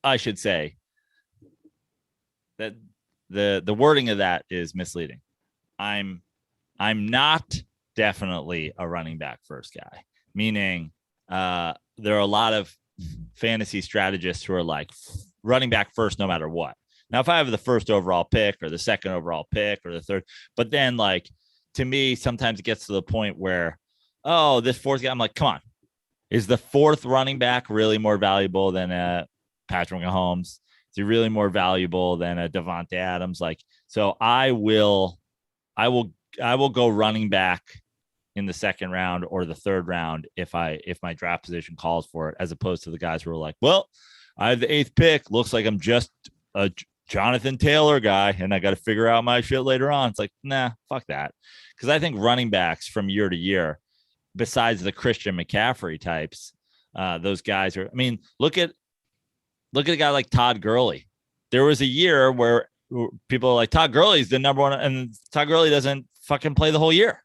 I should say that the wording of that is misleading. I'm not definitely a running back first guy, meaning there are a lot of fantasy strategists who are like running back first no matter what. Now, if I have the first overall pick or the second overall pick or the third, but then like to me, sometimes it gets to the point where, oh, this fourth guy, I'm like, come on, is the fourth running back really more valuable than a Patrick Mahomes? Is he really more valuable than a Devontae Adams? Like, so I will go running back in the second round or the third round if my draft position calls for it, as opposed to the guys who are like, well, I have the 8th pick. Looks like I'm just a Jonathan Taylor guy, and I got to figure out my shit later on. It's like, nah, fuck that. Because I think running backs from year to year, besides the Christian McCaffrey types, those guys are. I mean, look at a guy like Todd Gurley. There was a year where people are like, Todd Gurley's the number one, and Todd Gurley doesn't fucking play the whole year.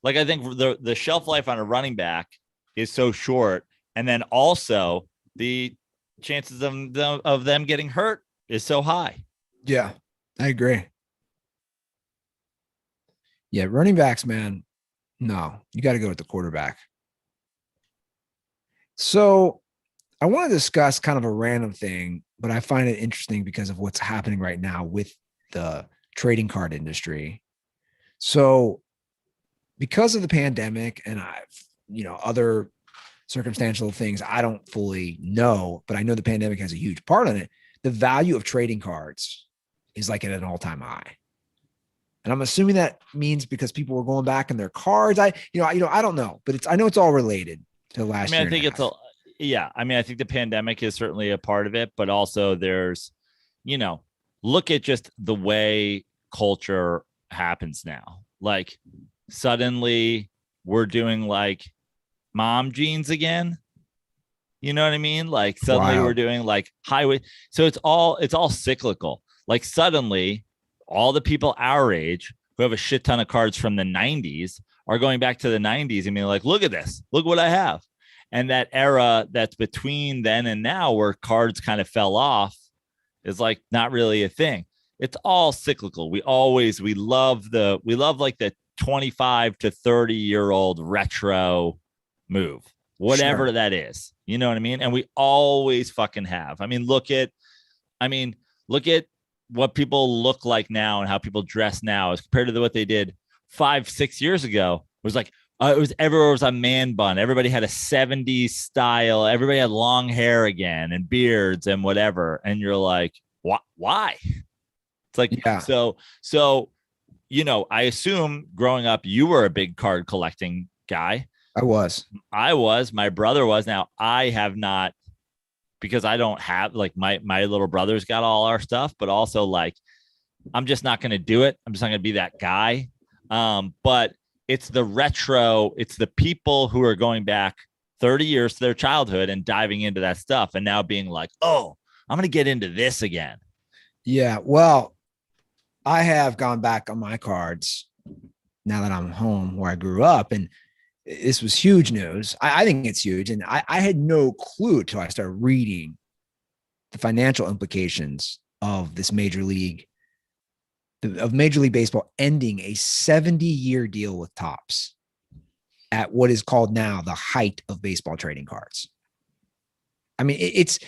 Like, I think the shelf life on a running back is so short, and then also the chances of them getting hurt is so high. Yeah, I agree. Yeah, running backs, man. No, you got to go with the quarterback. So I want to discuss kind of a random thing, but I find it interesting because of what's happening right now with the trading card industry. So because of the pandemic and other circumstantial things I don't fully know, but I know the pandemic has a huge part on it. The value of trading cards is like at an all-time high. And I'm assuming that means because people were going back in their cards. I don't know, but I know it's all related to last year. I think I think the pandemic is certainly a part of it, but also there's, look at just the way culture happens now. Like suddenly we're doing like mom jeans again. You know what I mean? Like suddenly we're doing like highway. So it's all cyclical. like suddenly all the people our age who have a shit ton of cards from the 90s are going back to the 90s and being like, look at this, look what I have. And that era that's between then and now where cards kind of fell off is like not really a thing. It's all cyclical. We love like the 25 to 30-year-old retro move, whatever that is. You know what I mean? And we always fucking have. I mean, look at what people look like now and how people dress now as compared to what they did 5-6 years ago. It was like, everywhere was a man bun. Everybody had a 70s style. Everybody had long hair again and beards and whatever. And you're like, why? It's like, so, you know, I assume growing up, you were a big card collecting guy. I was. My brother was. Now I have not, because I don't have, like, my little brother's got all our stuff, but also like, I'm just not going to do it. I'm just not going to be that guy. But it's the retro, it's the people who are going back 30 years to their childhood and diving into that stuff and now being like, oh, I'm going to get into this again. Yeah. Well, I have gone back on my cards now that I'm home where I grew up, and this was huge news. I think it's huge. And I had no clue till I started reading the financial implications of this Major League Baseball ending a 70-year deal with Topps at what is called now the height of baseball trading cards. I mean, it's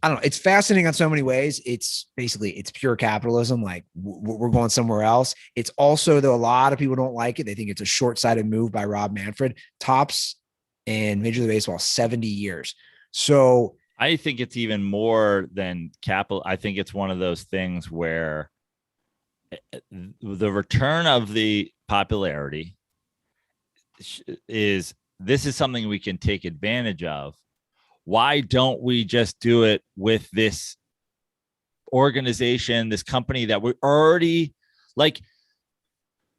I don't know. It's fascinating on so many ways. It's pure capitalism. Like we're going somewhere else. It's also, though, a lot of people don't like it. They think it's a short-sighted move by Rob Manfred. Topps and Major League Baseball, 70 years. So I think it's even more than capital. I think it's one of those things where the return of the popularity is something we can take advantage of. Why don't we just do it with this organization, this company that we're already like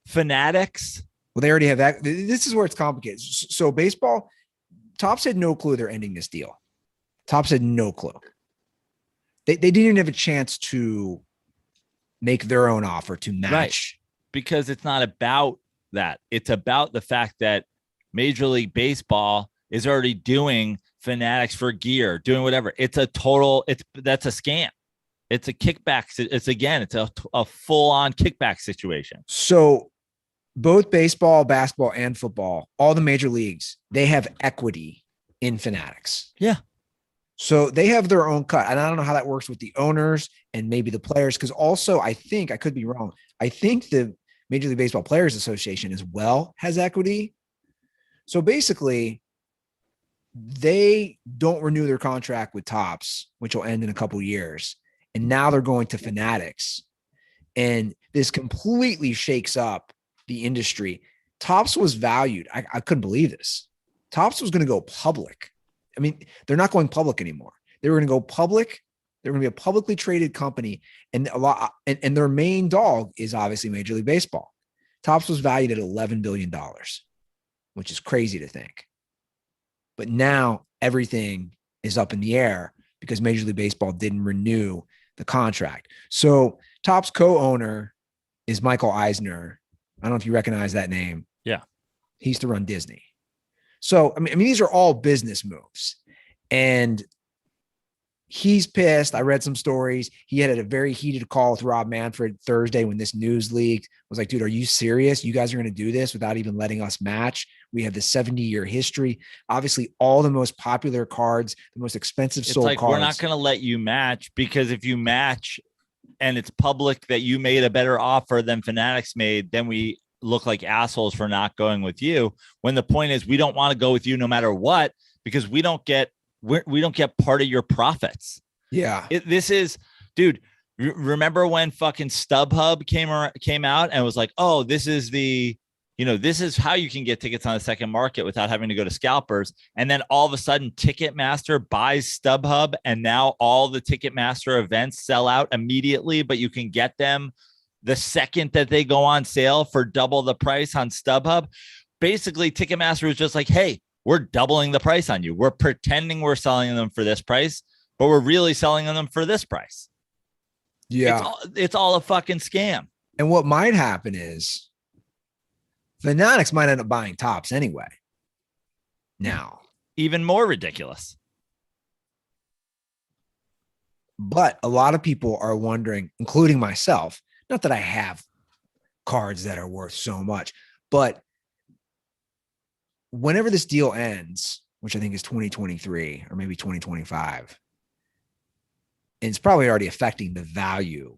Fanatics? Well, they already have that. This is where it's complicated. So baseball, Topps had no clue they're ending this deal. Topps had no clue. They didn't even have a chance to make their own offer to match. Right. Because it's not about that. It's about the fact that Major League Baseball is already doing Fanatics for gear, doing whatever. That's a scam. It's a kickback. It's a full-on kickback situation. So both baseball, basketball, and football, all the major leagues, they have equity in Fanatics. Yeah. So they have their own cut. And I don't know how that works with the owners and maybe the players. Because also, I think, I could be wrong, I think the Major League Baseball Players Association as well has equity. So basically, they don't renew their contract with Topps, which will end in a couple of years. And now they're going to Fanatics. And this completely shakes up the industry. Topps was valued. I couldn't believe this. Topps was going to go public. I mean, they're not going public anymore. They were going to go public. They're going to be a publicly traded company. And and their main dog is obviously Major League Baseball. Topps was valued at $11 billion, which is crazy to think. But now everything is up in the air because Major League Baseball didn't renew the contract. So Topps co-owner is Michael Eisner. I don't know if you recognize that name. Yeah. He used to run Disney. So, I mean, these are all business moves. And he's pissed. I read some stories. He had a very heated call with Rob Manfred Thursday when this news leaked. I was like, dude, are you serious? You guys are going to do this without even letting us match? We have the 70-year history. Obviously, all the most popular cards, the most expensive sold cards. We're not going to let you match, because if you match and it's public that you made a better offer than Fanatics made, then we look like assholes for not going with you. When the point is, we don't want to go with you no matter what, because we don't get part of your profits. Yeah. This is, dude, remember when fucking StubHub came out and was like, oh, this is this is how you can get tickets on the second market without having to go to scalpers. And then all of a sudden Ticketmaster buys StubHub, and now all the Ticketmaster events sell out immediately, but you can get them the second that they go on sale for double the price on StubHub. Basically, Ticketmaster was just like, hey, we're doubling the price on you. We're pretending we're selling them for this price, but we're really selling them for this price. Yeah. It's all a fucking scam. And what might happen is Fanatics might end up buying Tops anyway. Now, even more ridiculous. But a lot of people are wondering, including myself, not that I have cards that are worth so much, but whenever this deal ends, which I think is 2023 or maybe 2025, and it's probably already affecting the value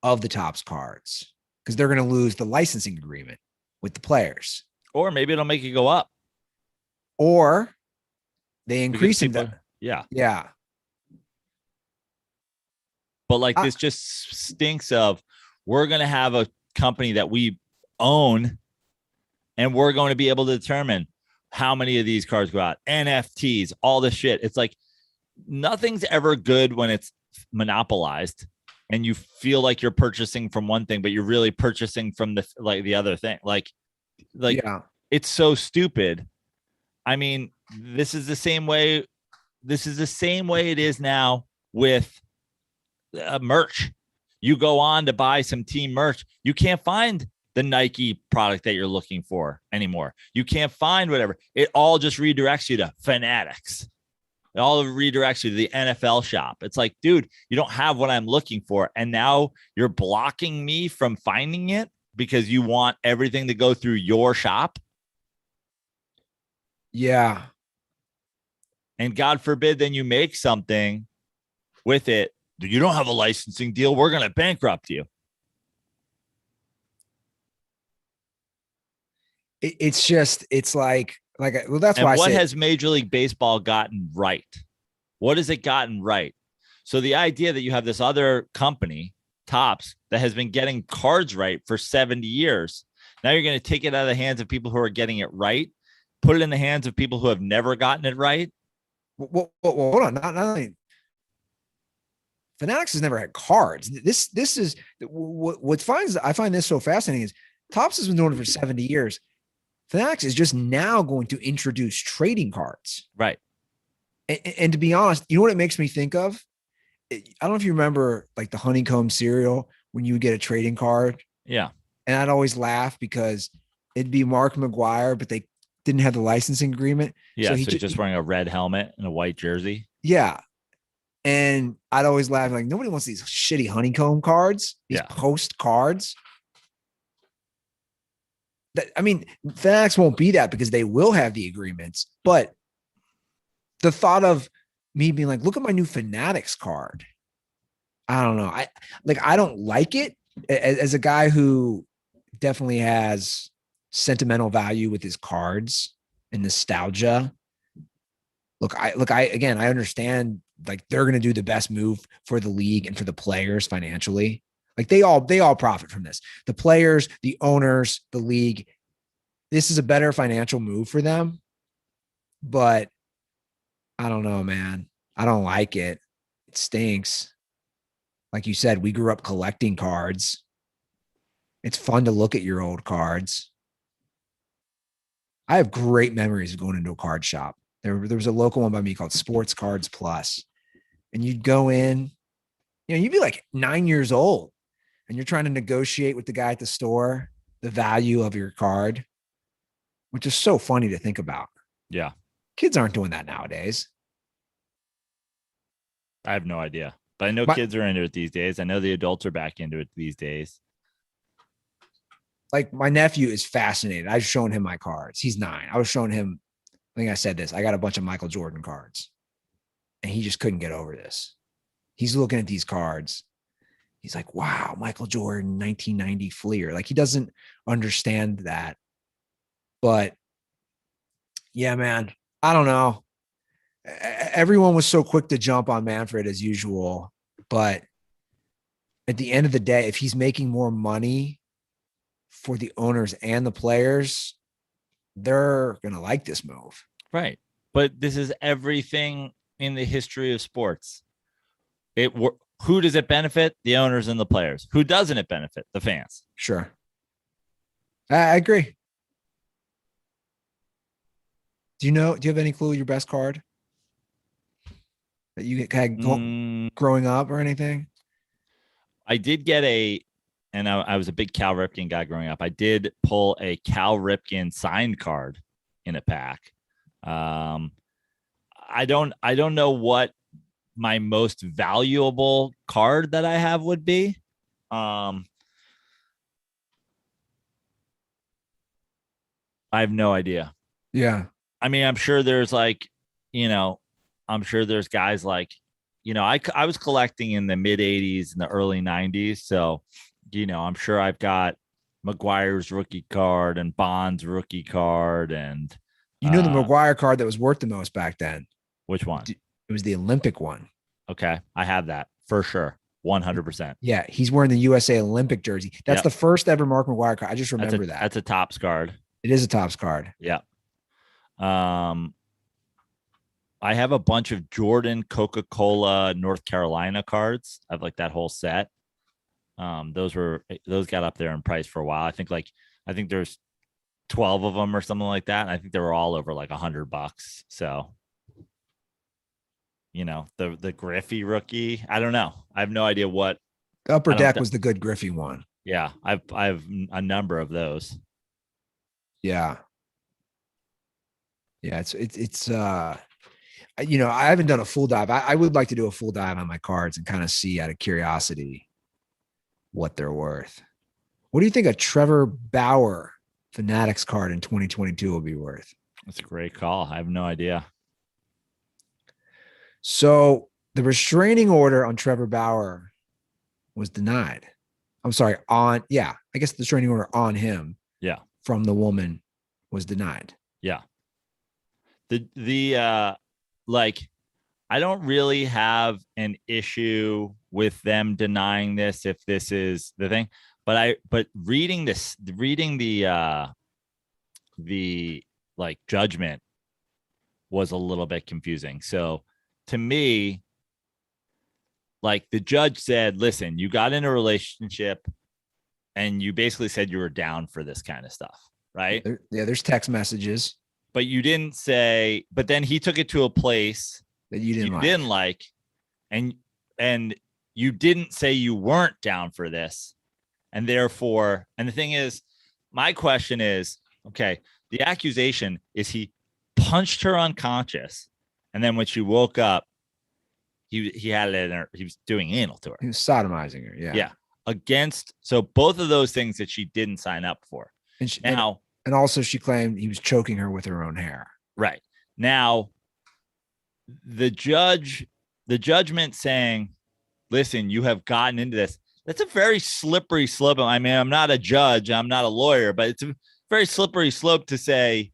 of the Tops cards because they're going to lose the licensing agreement with the players. Or maybe it'll make it go up. Or they increase in Yeah. Yeah. But like this just stinks of, we're going to have a company that we own and we're going to be able to determine how many of these cards go out, NFTs, all this shit. It's like nothing's ever good when it's monopolized and you feel like you're purchasing from one thing, but you're really purchasing from the other thing. Like yeah. It's so stupid. I mean, this is the same way it is now with merch. You go on to buy some team merch, you can't find the Nike product that you're looking for anymore. You can't find whatever. It all just redirects you to Fanatics. It all redirects you to the NFL shop. It's like, dude, you don't have what I'm looking for, and now you're blocking me from finding it because you want everything to go through your shop. Yeah. And God forbid then you make something with it. You don't have a licensing deal. We're going to bankrupt you. It's like, well, that's and why what has Major League Baseball gotten right? What has it gotten right? So the idea that you have this other company, Topps, that has been getting cards right for 70 years. Now you're going to take it out of the hands of people who are getting it right, put it in the hands of people who have never gotten it right. Well, hold on. Not only Fanatics has never had cards. This is I find this so fascinating is Topps has been doing it for 70 years. Fanatics is just now going to introduce trading cards. Right. And to be honest, you know what it makes me think of? I don't know if you remember like the honeycomb cereal when you would get a trading card. Yeah. And I'd always laugh because it'd be Mark McGuire, but they didn't have the licensing agreement. Yeah. So he's just wearing a red helmet and a white jersey. Yeah. And I'd always laugh like nobody wants these shitty honeycomb cards, these post cards. I mean, Fanatics won't be that because they will have the agreements. But the thought of me being like, look at my new Fanatics card. I don't know. I don't like it as a guy who definitely has sentimental value with his cards and nostalgia. I understand like they're going to do the best move for the league and for the players financially. Like they all profit from this. The players, the owners, the league. This is a better financial move for them. But I don't know, man. I don't like it. It stinks. Like you said, we grew up collecting cards. It's fun to look at your old cards. I have great memories of going into a card shop. There was a local one by me called Sports Cards Plus. And you'd go in, you'd be like 9 years old and you're trying to negotiate with the guy at the store the value of your card, which is so funny to think about. Yeah. Kids aren't doing that nowadays. I have no idea, but I know kids are into it these days. I know the adults are back into it these days. Like my nephew is fascinated. I've shown him my cards. He's 9. I was showing him, I think I said this. I got a bunch of Michael Jordan cards and he just couldn't get over this. He's looking at these cards. He's like, wow, Michael Jordan, 1990 Fleer. Like he doesn't understand that. But yeah, man, I don't know. Everyone was so quick to jump on Manfred as usual. But at the end of the day, if he's making more money for the owners and the players, they're going to like this move. Right. But this is everything in the history of sports. Who does it benefit? The owners and the players. Who doesn't it benefit? The fans. Sure. I agree. Do you have any clue your best card that you had growing up or anything? I did get and I was a big Cal Ripken guy growing up. I did pull a Cal Ripken signed card in a pack. I don't know what my most valuable card that I have would be. I have no idea. Yeah. I mean, I'm sure there's like, I'm sure there's guys like, I was collecting in the mid 80s and the early 90s. So, I'm sure I've got McGuire's rookie card and Bond's rookie card. And the McGuire card that was worth the most back then. Which one? It was the Olympic one. Okay. I have that for sure. 100%. Yeah. He's wearing the USA Olympic jersey. That's the first ever Mark McGuire card. I just remember that. That's a Topps card. It is a Topps card. Yeah. I have a bunch of Jordan, Coca-Cola, North Carolina cards. I have like that whole set. Those got up there in price for a while. I think there's 12 of them or something like that. And I think they were all over like $100. So, the Griffey rookie, I don't know. I have no idea what. The Upper Deck was the good Griffey one. Yeah. I have a number of those. Yeah. Yeah. It's I haven't done a full dive. I would like to do a full dive on my cards and kind of see out of curiosity what they're worth. What do you think a Trevor Bauer Fanatics card in 2022 will be worth? That's a great call. I have no idea. So the restraining order on Trevor Bauer was denied. I'm sorry, I guess the restraining order on him from the woman was denied. Yeah. I don't really have an issue with them denying this if this is the thing, but reading the like judgment was a little bit confusing. So to me, like the judge said, listen, you got in a relationship and you basically said you were down for this kind of stuff, right? There's text messages. But you didn't say, but then he took it to a place that you didn't like, and you didn't say you weren't down for this. And therefore, and the thing is, my question is, okay, the accusation is he punched her unconscious. And then when she woke up, he had it in her, he was doing anal to her. He was sodomizing her. Yeah. Yeah. So both of those things that she didn't sign up for. And also she claimed he was choking her with her own hair. Right. Now, the judgment saying, listen, you have gotten into this. That's a very slippery slope. I mean, I'm not a judge. I'm not a lawyer, but it's a very slippery slope to say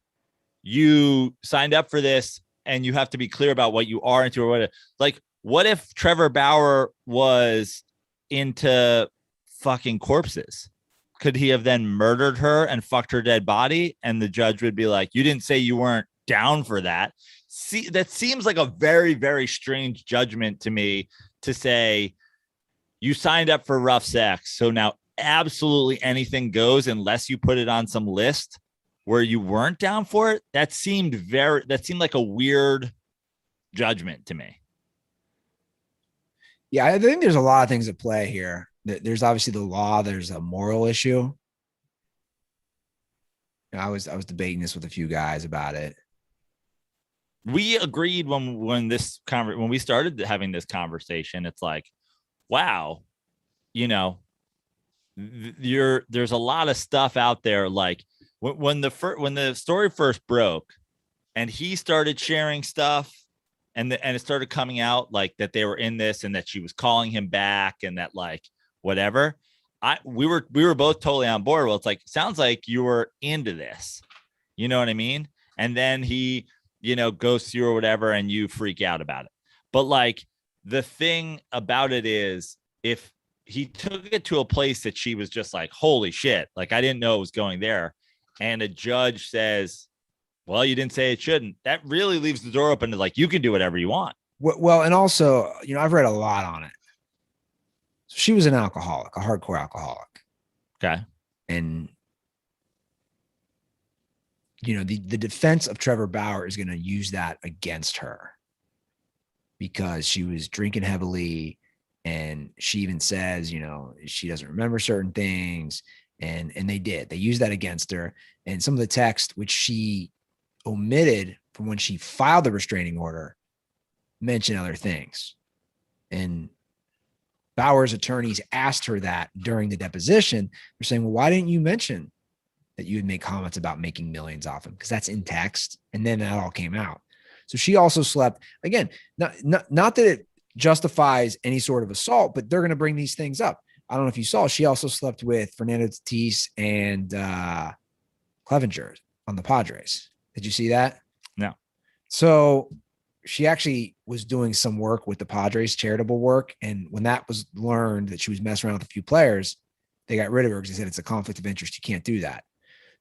you signed up for this and you have to be clear about what you are into or what. Like, what if Trevor Bauer was into fucking corpses? Could he have then murdered her and fucked her dead body? And the judge would be like, you didn't say you weren't down for that. See, that seems like a very, very strange judgment to me to say you signed up for rough sex. So now absolutely anything goes unless you put it on some list where you weren't down for it. That seemed like a weird judgment to me. Yeah, I think there's a lot of things at play here. There's obviously the law. There's a moral issue. I was debating this with a few guys about it. We agreed when we started having this conversation. It's like, wow, there's a lot of stuff out there. Like when the story first broke, and he started sharing stuff. And it started coming out like that they were in this and that she was calling him back and that like whatever. We were both totally on board. Well, it's like, sounds like you were into this. You know what I mean? And then he, goes through or whatever and you freak out about it. But like the thing about it is if he took it to a place that she was just like, holy shit, like I didn't know it was going there. And a judge says, well, you didn't say it shouldn't. That really leaves the door open to like, you can do whatever you want. Well, and also, I've read a lot on it. So she was an alcoholic, a hardcore alcoholic. Okay. And, the defense of Trevor Bauer is going to use that against her because she was drinking heavily And she even says, she doesn't remember certain things. And they used that against her. And some of the text, which she omitted from when she filed the restraining order, mention other things. And Bauer's attorneys asked her that during the deposition. They're saying, well, why didn't you mention that you had made comments about making millions off him? Because that's in text. And then that all came out. So she also slept, again, not that it justifies any sort of assault, but they're going to bring these things up. I don't know if you saw, she also slept with Fernando Tatis and Clevenger on the Padres. Did you see that? No. So she actually was doing some work with the Padres, charitable work. And when that was learned that she was messing around with a few players, they got rid of her because they said it's a conflict of interest. You can't do that.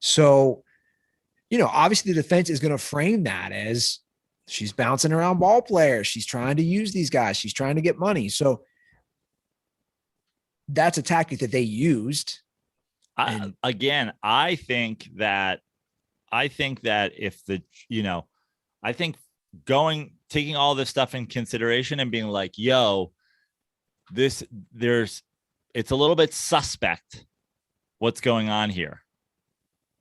So, obviously the defense is going to frame that as she's bouncing around ball players. She's trying to use these guys. She's trying to get money. So that's a tactic that they used. I think that if I think taking all this stuff in consideration and being like, yo, it's a little bit suspect what's going on here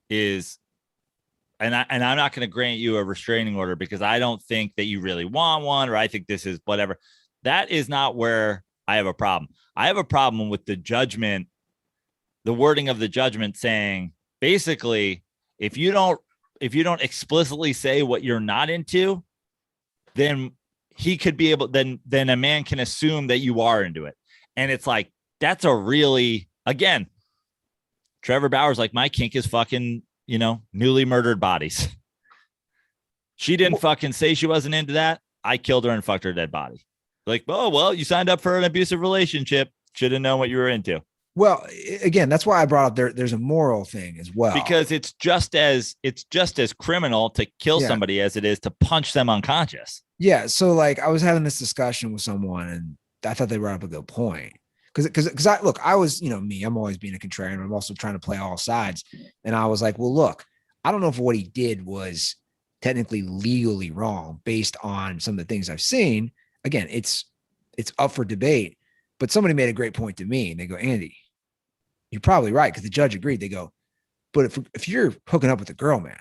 and I'm not going to grant you a restraining order because I don't think that you really want one, or I think this is whatever. That is not where I have a problem. I have a problem with the judgment, the wording of the judgment saying, basically, if you don't explicitly say what you're not into, then he could be able, then a man can assume that you are into it. And it's like, that's a really, again, Trevor Bauer's like, my kink is fucking, newly murdered bodies. She didn't fucking say she wasn't into that. I killed her and fucked her dead body. Like, oh, well, you signed up for an abusive relationship. Should have known what you were into. Well, again, that's why I brought up there's a moral thing as well. Because it's just as criminal to kill somebody as it is to punch them unconscious. Yeah. So like I was having this discussion with someone and I thought they brought up a good point. Because I was, me, I'm always being a contrarian. I'm also trying to play all sides. And I was like, well, look, I don't know if what he did was technically legally wrong based on some of the things I've seen. Again, it's up for debate, but somebody made a great point to me and they go, Andy, you're probably right. Cause the judge agreed. They go, but if you're hooking up with a girl, man,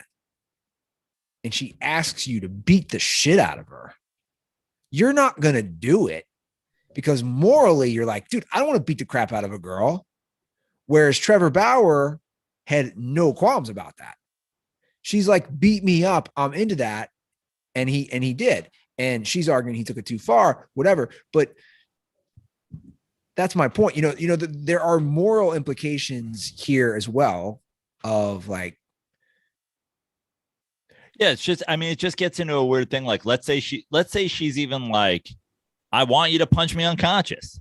and she asks you to beat the shit out of her, you're not going to do it. Because morally, you're like, dude, I don't want to beat the crap out of a girl. Whereas Trevor Bauer had no qualms about that. She's like, beat me up. I'm into that. And he did. And she's arguing he took it too far, whatever. But that's my point. There are moral implications here as well of like. Yeah, it's just, it just gets into a weird thing. Like, let's say she's even like, I want you to punch me unconscious.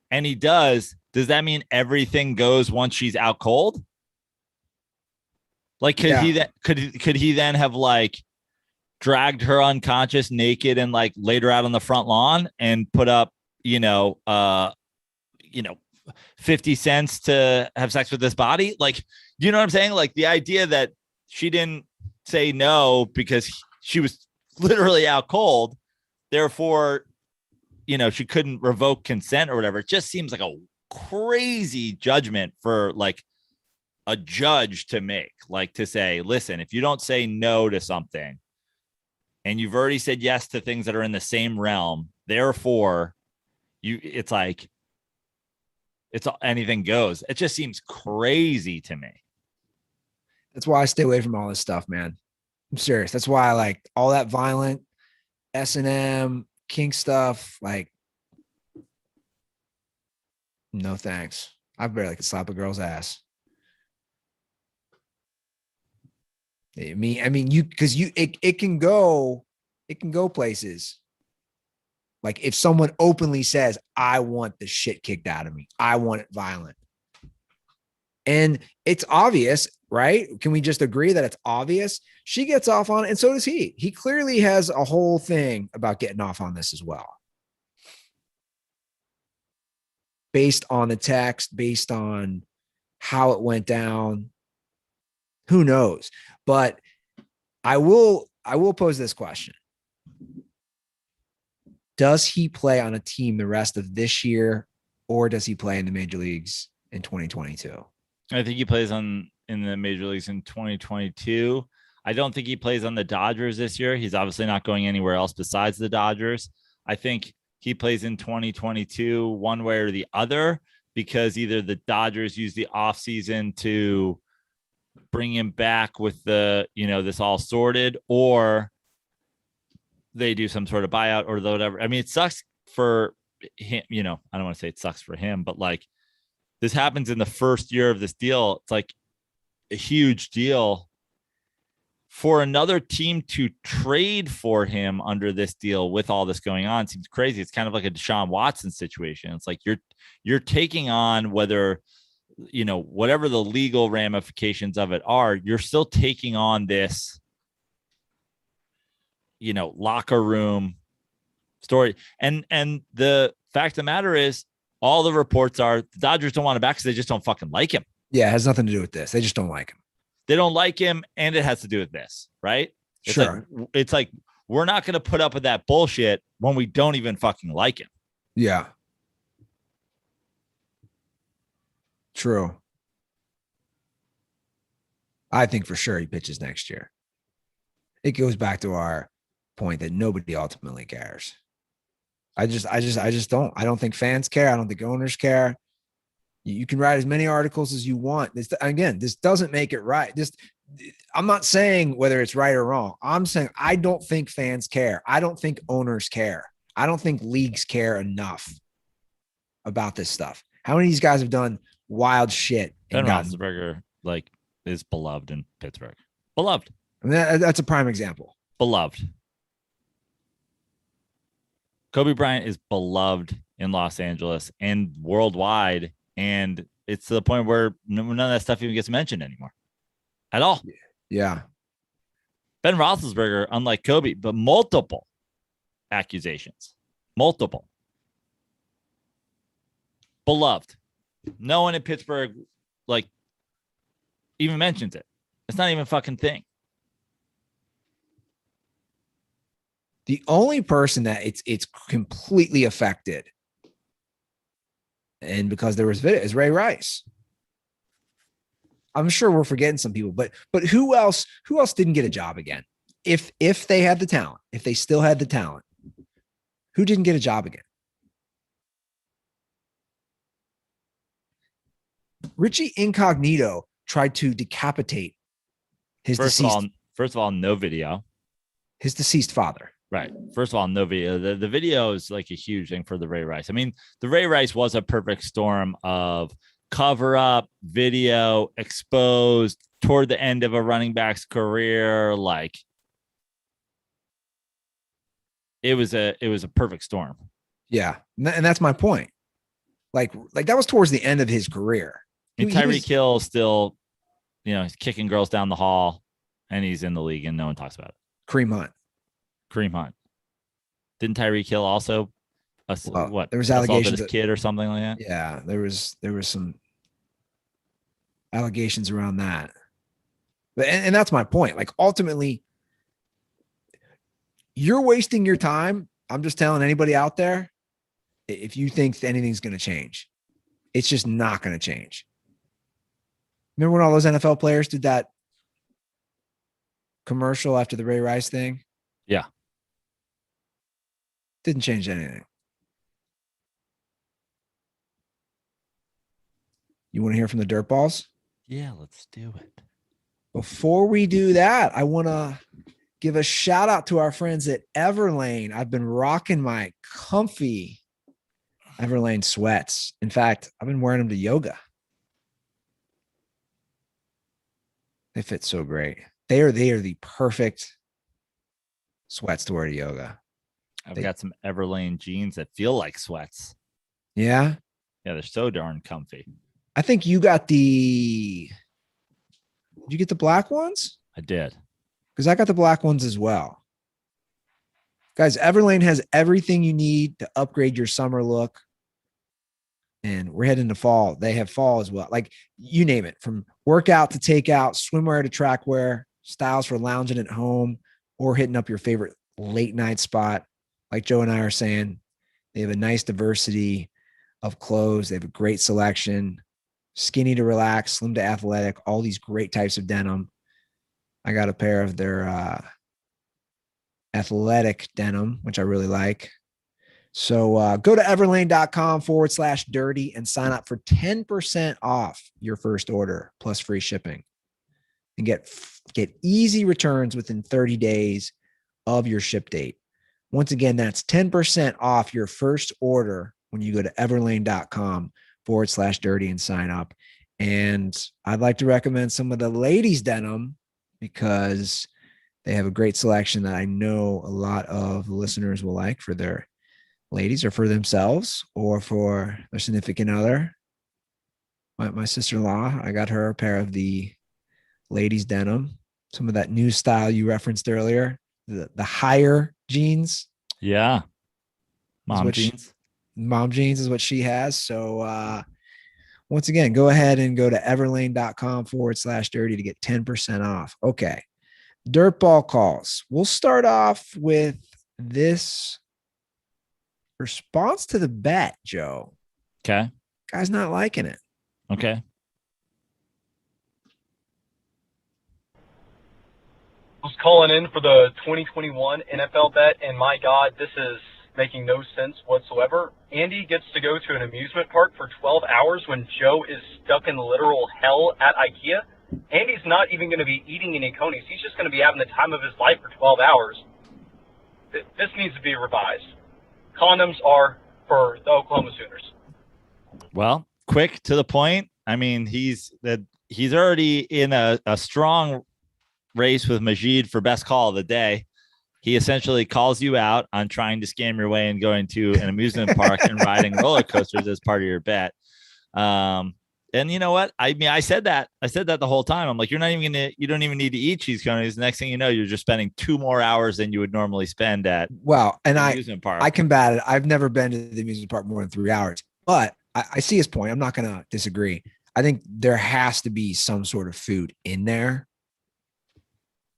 And he does. Does that mean everything goes once she's out cold? Like, could he then have like dragged her unconscious naked and like laid her out on the front lawn and put up, 50 cents to have sex with this body? Like, you know what I'm saying? Like the idea that she didn't say no because she was literally out cold. Therefore, she couldn't revoke consent or whatever. It just seems like a crazy judgment for like a judge to make, like to say, listen, if you don't say no to something and you've already said yes to things that are in the same realm, therefore it's like, anything goes. It just seems crazy to me. That's why I stay away from all this stuff, man. I'm serious. That's why I like all that violent S&M, kink stuff, like, no thanks. I barely could slap a girl's ass. It can go places. Like if someone openly says, I want the shit kicked out of me, I want it violent. And it's obvious, right? Can we just agree that it's obvious? She gets off on it, and so does he. He clearly has a whole thing about getting off on this as well. Based on the text, based on how it went down, who knows? But I will pose this question. does he play on a team the rest of this year, or does he play in the major leagues in 2022? I think he plays in the major leagues in 2022. I don't think he plays on the Dodgers this year. He's obviously not going anywhere else besides the Dodgers. I think he plays in 2022 one way or the other, because either the Dodgers use the offseason to bring him back with the, this all sorted, or they do some sort of buyout or whatever. I mean, it sucks for him, I don't want to say it sucks for him, but like this happens in the first year of this deal. It's like a huge deal for another team to trade for him under this deal with all this going on. Seems crazy. It's kind of like a Deshaun Watson situation. It's like you're taking on whether, whatever the legal ramifications of it are, you're still taking on this, locker room story. And the fact of the matter is, all the reports are the Dodgers don't want him back because they just don't fucking like him. Yeah, it has nothing to do with this. They just don't like him. They don't like him, and it has to do with this, right? It's like we're not going to put up with that bullshit when we don't even fucking like him. Yeah. True. I think for sure he pitches next year. It goes back to our point that nobody ultimately cares. I just don't. I don't think fans care. I don't think owners care. You can write as many articles as you want. This doesn't make it right. I'm not saying whether it's right or wrong. I'm saying I don't think fans care. I don't think owners care. I don't think leagues care enough about this stuff. How many of these guys have done wild shit? Ben Roethlisberger is beloved in Pittsburgh. Beloved. I mean, that's a prime example. Beloved. Kobe Bryant is beloved in Los Angeles and worldwide. And it's to the point where none of that stuff even gets mentioned anymore at all. Yeah. Ben Roethlisberger, unlike Kobe, but multiple accusations, multiple. Beloved. No one in Pittsburgh, even mentions it. It's not even a fucking thing. The only person that it's completely affected, and because there was video, is Ray Rice. I'm sure we're forgetting some people, but who else didn't get a job again? If they had the talent, if they still had the talent, who didn't get a job again? Richie Incognito tried to decapitate his First of all, no video. His deceased father. Right. First of all, no video. The video is like a huge thing for the Ray Rice. I mean, the Ray Rice was a perfect storm of cover up, video, exposed toward the end of a running back's career. It was a perfect storm. Yeah. And that's my point. Like that was towards the end of his career. Tyreek Hill still, he's kicking girls down the hall and he's in the league and no one talks about it. Kareem Hunt. Didn't Tyreek Hill also there was allegations his kid or something like that? Yeah, there was some allegations around that. But and that's my point. Like ultimately, you're wasting your time. I'm just telling anybody out there, if you think anything's going to change, it's just not going to change. Remember when all those NFL players did that commercial after the Ray Rice thing? Yeah. Didn't change anything. You want to hear from the DirtBalls? Yeah, let's do it. Before we do that, I want to give a shout out to our friends at Everlane. I've been rocking my comfy Everlane sweats. In fact, I've been wearing them to yoga. They fit so great. They are the perfect sweats to wear to yoga. I've got some Everlane jeans that feel like sweats. Yeah? Yeah, they're so darn comfy. I think you got did you get the black ones? I did. Because I got the black ones as well. Guys, Everlane has everything you need to upgrade your summer look. And we're heading to fall. They have fall as well. Like you name it, from workout to takeout, swimwear to track wear, styles for lounging at home or hitting up your favorite late night spot. like Joe and I are saying, they have a nice diversity of clothes. They have a great selection, skinny to relax, slim to athletic, all these great types of denim. I got a pair of their athletic denim, which I really like. So go to everlane.com/dirty and sign up for 10% off your first order plus free shipping, and get easy returns within 30 days of your ship date. Once again, that's 10% off your first order when you go to everlane.com/dirty and sign up. And I'd like to recommend some of the ladies' denim because they have a great selection that I know a lot of the listeners will like for their ladies or for themselves or for their significant other. My sister-in-law, I got her a pair of the ladies' denim, some of that new style you referenced earlier, the higher jeans. Yeah. Mom jeans. Mom jeans is what she has. So once again, go ahead and go to everlane.com/dirty to get 10% off. Okay. DirtBall calls. We'll start off with this response to the bet, Joe. Okay. Guy's not liking it. Okay. I was calling in for the 2021 NFL bet, and my God, this is making no sense whatsoever. Andy gets to go to an amusement park for 12 hours when Joe is stuck in literal hell at IKEA. Andy's not even going to be eating any conies. He's just going to be having the time of his life for 12 hours. This needs to be revised. Condoms are for the Oklahoma Sooners. Well, quick to the point. I mean, he's already in a strong race with Magid for best call of the day. He essentially calls you out on trying to scam your way and going to an amusement park and riding roller coasters as part of your bet. And you know what? I mean, I said that the whole time. I'm like, you don't even need to eat cheese conies. The next thing you know, you're just spending 2 more hours than you would normally spend at amusement park. I combat it. I've never been to the amusement park more than 3 hours, but I see his point. I'm not going to disagree. I think there has to be some sort of food in there.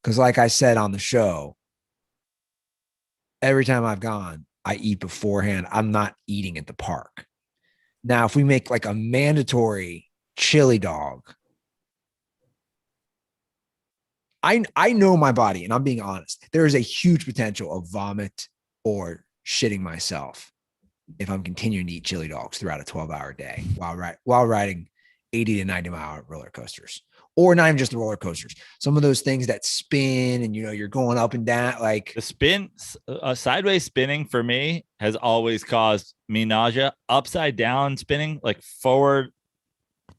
Because like I said on the show, every time I've gone, I eat beforehand. I'm not eating at the park. Now, if we make like a mandatory chili dog, I know my body, and I'm being honest. There is a huge potential of vomit or shitting myself if I'm continuing to eat chili dogs throughout a 12-hour day while riding 80 to 90-mile roller coasters. Or not even just the roller coasters. Some of those things that spin and, you're going up and down. Like the spin, sideways spinning for me has always caused me nausea. Upside down spinning, like forward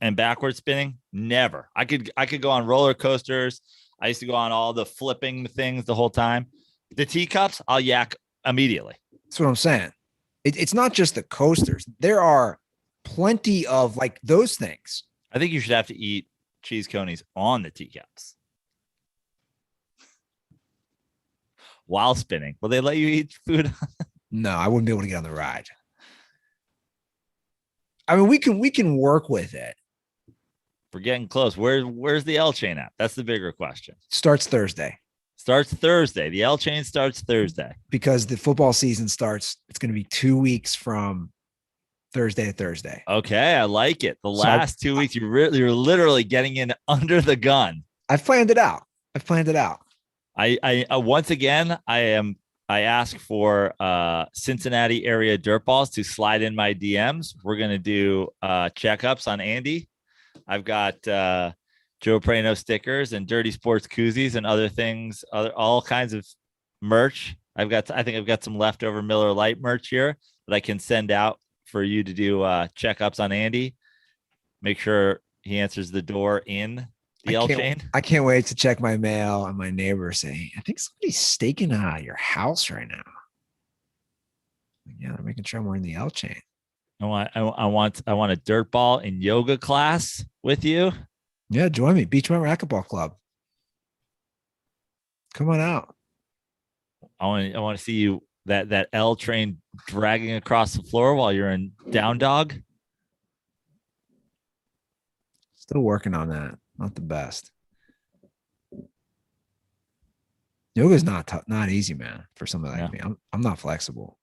and backward spinning, never. I could go on roller coasters. I used to go on all the flipping things the whole time. The teacups, I'll yak immediately. That's what I'm saying. It's not just the coasters. There are plenty of like those things. I think you should have to eat cheese conies on the teacups while spinning. Will they let you eat food? No, I wouldn't be able to get on the ride. I mean, we can work with it. We're getting close. Where's the L chain at? That's the bigger question. Starts Thursday. The L chain starts Thursday because the football season starts. It's going to be 2 weeks from Thursday to Thursday. Okay, I like it. The last 2 weeks, you're literally getting in under the gun. I've planned it out. I once again, I ask for Cincinnati area dirtballs to slide in my DMs. We're gonna do checkups on Andy. I've got Joe Prano stickers and Dirty Sports koozies and other things, all kinds of merch. I think I've got some leftover Miller Lite merch here that I can send out for you to do checkups on Andy. Make sure he answers the door in the L chain. I can't wait to check my mail and my neighbor saying, I think somebody's staking your house right now. Yeah, they're making sure I'm wearing the L chain. I want a dirt ball and yoga class with you. Yeah, join me. Beachmont Racquetball Club. Come on out. I want to see you that L train dragging across the floor while you're in down dog. Still working on that. Not the best. Yoga's not easy, man, for somebody like No. me. I'm not flexible.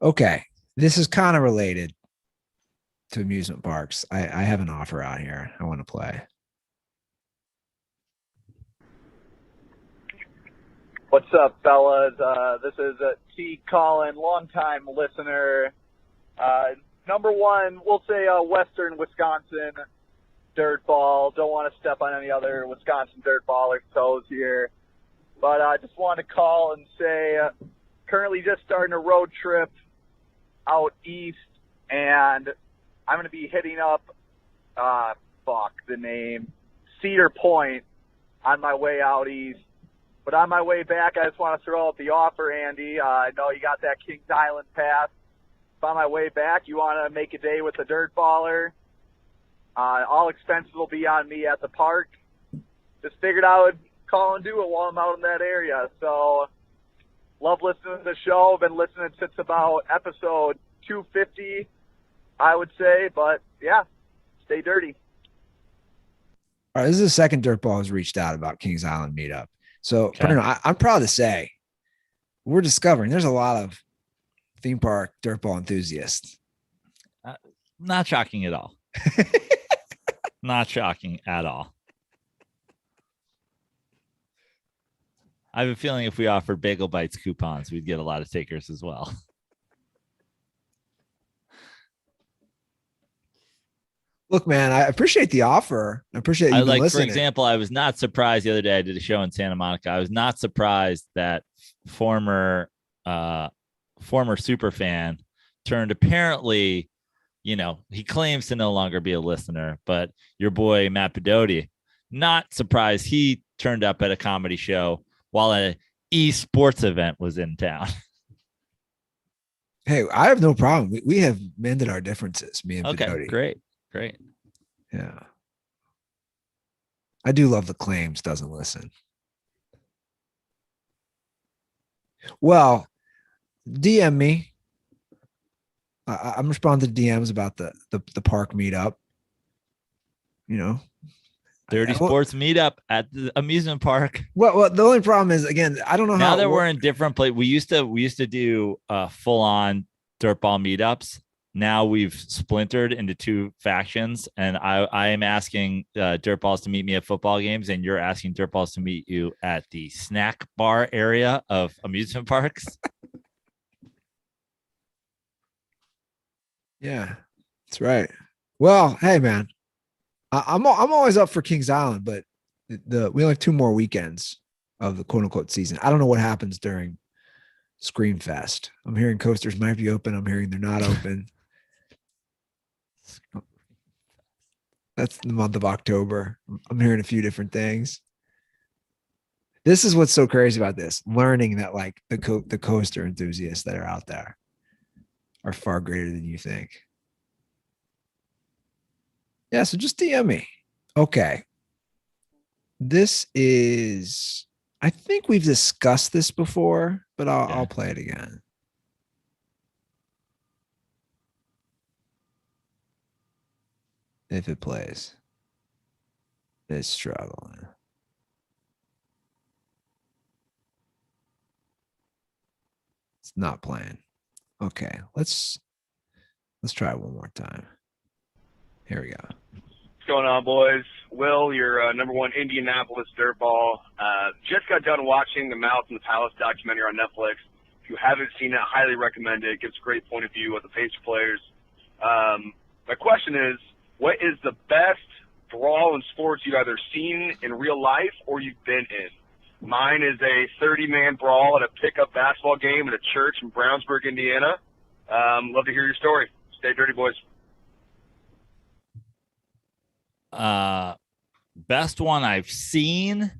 Okay. This is kind of related to amusement parks. I have an offer out here. I want to play. What's up, fellas? This is T. Colin, longtime listener. Number one, we'll say Western Wisconsin DirtBall. Don't want to step on any other Wisconsin DirtBallers' toes here. But I just want to call and say currently just starting a road trip out east, and I'm going to be hitting up, the name, Cedar Point on my way out east. But on my way back, I just want to throw out the offer, Andy. I know you got that Kings Island pass. If on my way back, you want to make a day with the DirtBaller, all expenses will be on me at the park. Just figured I would call and do it while I'm out in that area. So, love listening to the show. Been listening since about episode 250, I would say. But, yeah, stay dirty. All right, this is the second DirtBall has reached out about Kings Island meetup. So, Okay. I'm proud to say we're discovering there's a lot of theme park DirtBall enthusiasts. Not shocking at all. Not shocking at all. I have a feeling if we offered Bagel Bites coupons, we'd get a lot of takers as well. Look, man, I appreciate the offer. I appreciate you For listening. example, I was not surprised the other day. I did a show in Santa Monica. I was not surprised that former super fan turned apparently, he claims to no longer be a listener, but your boy Matt Pedoti, not surprised he turned up at a comedy show while an esports event was in town. Hey, I have no problem. We have mended our differences, me and Okay, Pedoti. great. Yeah. I do love the claims doesn't listen. Well, DM me. I'm responding to DMs about the park meetup. Dirty Sports meetup at the amusement park. Well, the only problem is, again, I don't know Now how that we're in different places, we used to do full on DirtBall meetups. Now we've splintered into two factions, and I am asking DirtBalls to meet me at football games, and you're asking DirtBalls to meet you at the snack bar area of amusement parks. Yeah, that's right. Well, hey, man, I'm always up for Kings Island, but we only have 2 more weekends of the quote unquote season. I don't know what happens during Screamfest. I'm hearing coasters might be open. I'm hearing they're not open. That's the month of October. I'm hearing a few different things. This is what's so crazy about this, learning that like the coaster enthusiasts that are out there are far greater than you think. Yeah, so just DM me. Okay. This is, I think we've discussed this before, but I'll play it again. If it plays. It's struggling. It's not playing. Okay, let's try it one more time. Here we go. What's going on, boys? Will, your number one Indianapolis dirtball. Just got done watching the Malice and the Palace documentary on Netflix. If you haven't seen it, I highly recommend it. It gives a great point of view of the Pacer players. My question is, what is the best brawl in sports you've either seen in real life or you've been in? Mine is a 30-man brawl at a pickup basketball game at a church in Brownsburg, Indiana. Love to hear your story. Stay dirty, boys. Best one I've seen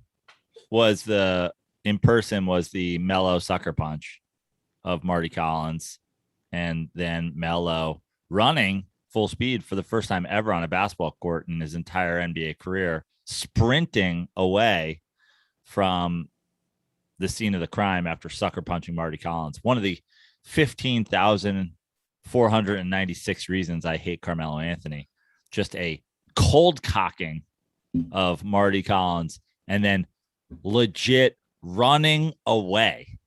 was the Mello sucker punch of Marty Collins, and then Mello running full speed for the first time ever on a basketball court in his entire NBA career, sprinting away from the scene of the crime after sucker punching Marty Collins. One of the 15,496 reasons I hate Carmelo Anthony. Just a cold cocking of Marty Collins, and then legit running away.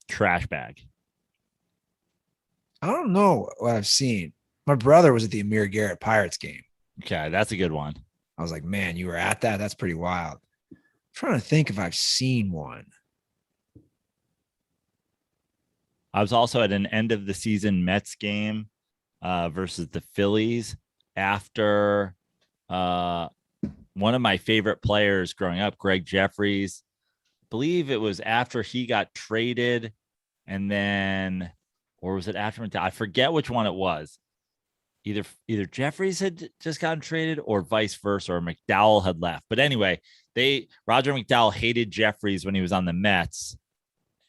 Trash bag. I don't know what I've seen. My brother was at the Amir Garrett Pirates game. Okay, that's a good one. I was like, man, you were at that? That's pretty wild. I'm trying to think if I've seen one. I was also at an end of the season Mets game versus the Phillies after one of my favorite players growing up, Greg Jeffries. I believe it was after he got traded, and then, or was it after? I forget which one it was. Either Jeffries had just gotten traded or vice versa, or McDowell had left. But anyway, Roger McDowell hated Jeffries when he was on the Mets.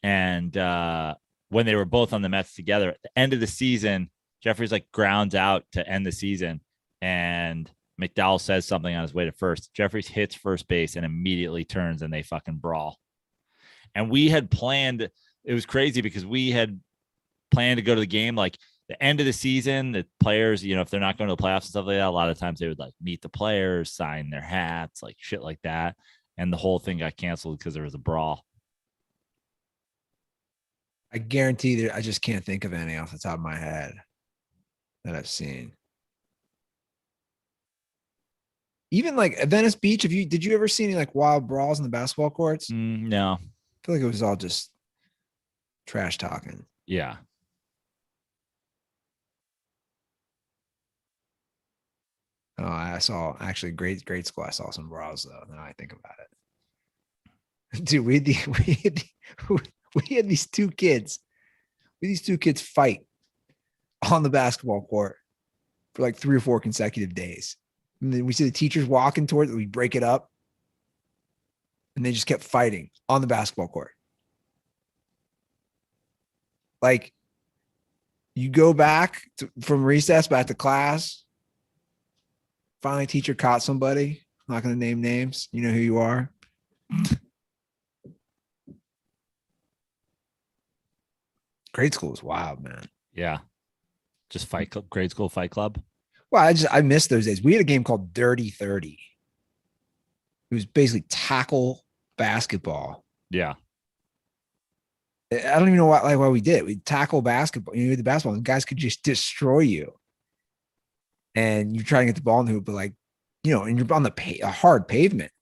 And when they were both on the Mets together at the end of the season, Jeffries like grounds out to end the season. And McDowell says something on his way to first. Jeffries hits first base and immediately turns and they fucking brawl. And we had planned, it was crazy because we had planned to go to the game like the end of the season. The players, if they're not going to the playoffs and stuff like that, a lot of times they would like meet the players, sign their hats, like shit like that. And the whole thing got canceled because there was a brawl. I guarantee that I just can't think of any off the top of my head that I've seen. Even like at Venice Beach, did you ever see any like wild brawls in the basketball courts? No. I feel like it was all just trash talking. Yeah. Oh, I saw actually grade school. I saw some brawls though. Now I think about it. Dude, we had these two kids. These two kids fight on the basketball court for like 3 or 4 consecutive days. And then we see the teachers walking towards it. We break it up. And they just kept fighting on the basketball court. Like you go back from recess back to class. Finally, teacher caught somebody. I'm not going to name names. You know who you are. Grade school was wild, man. Yeah. Just fight club, grade school fight club. Well, I miss those days. We had a game called Dirty 30. It was basically tackle basketball. Yeah. I don't even know why we did it. We tackle basketball. The basketball, and guys could just destroy you. And you're trying to get the ball in the hoop, but and you're on a hard pavement.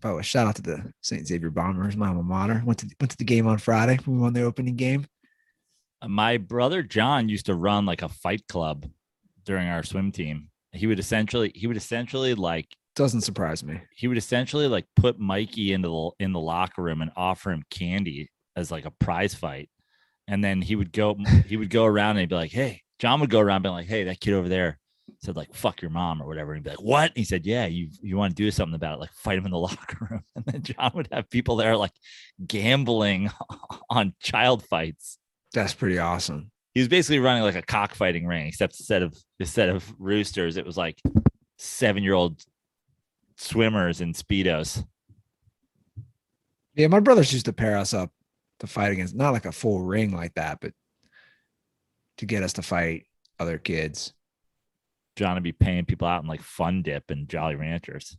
By the way, shout out to the St. Xavier Bombers, my alma mater. Went to the game on Friday. We won the opening game. My brother John used to run like a fight club during our swim team. He would essentially like, doesn't surprise me. He would essentially like put Mikey in the locker room and offer him candy as like a prize fight. And then he would go around and he'd be like, hey, John would go around being like, hey, that kid over there said like, fuck your mom or whatever. And he'd be like, what? And he said, yeah, you want to do something about it, like fight him in the locker room. And then John would have people there like gambling on child fights. That's pretty awesome. He was basically running like a cockfighting ring, except instead of roosters, it was like 7-year-old swimmers in Speedos. Yeah, my brothers used to pair us up to fight against, not like a full ring like that, but to get us to fight other kids. John would be paying people out in like Fun Dip and Jolly Ranchers.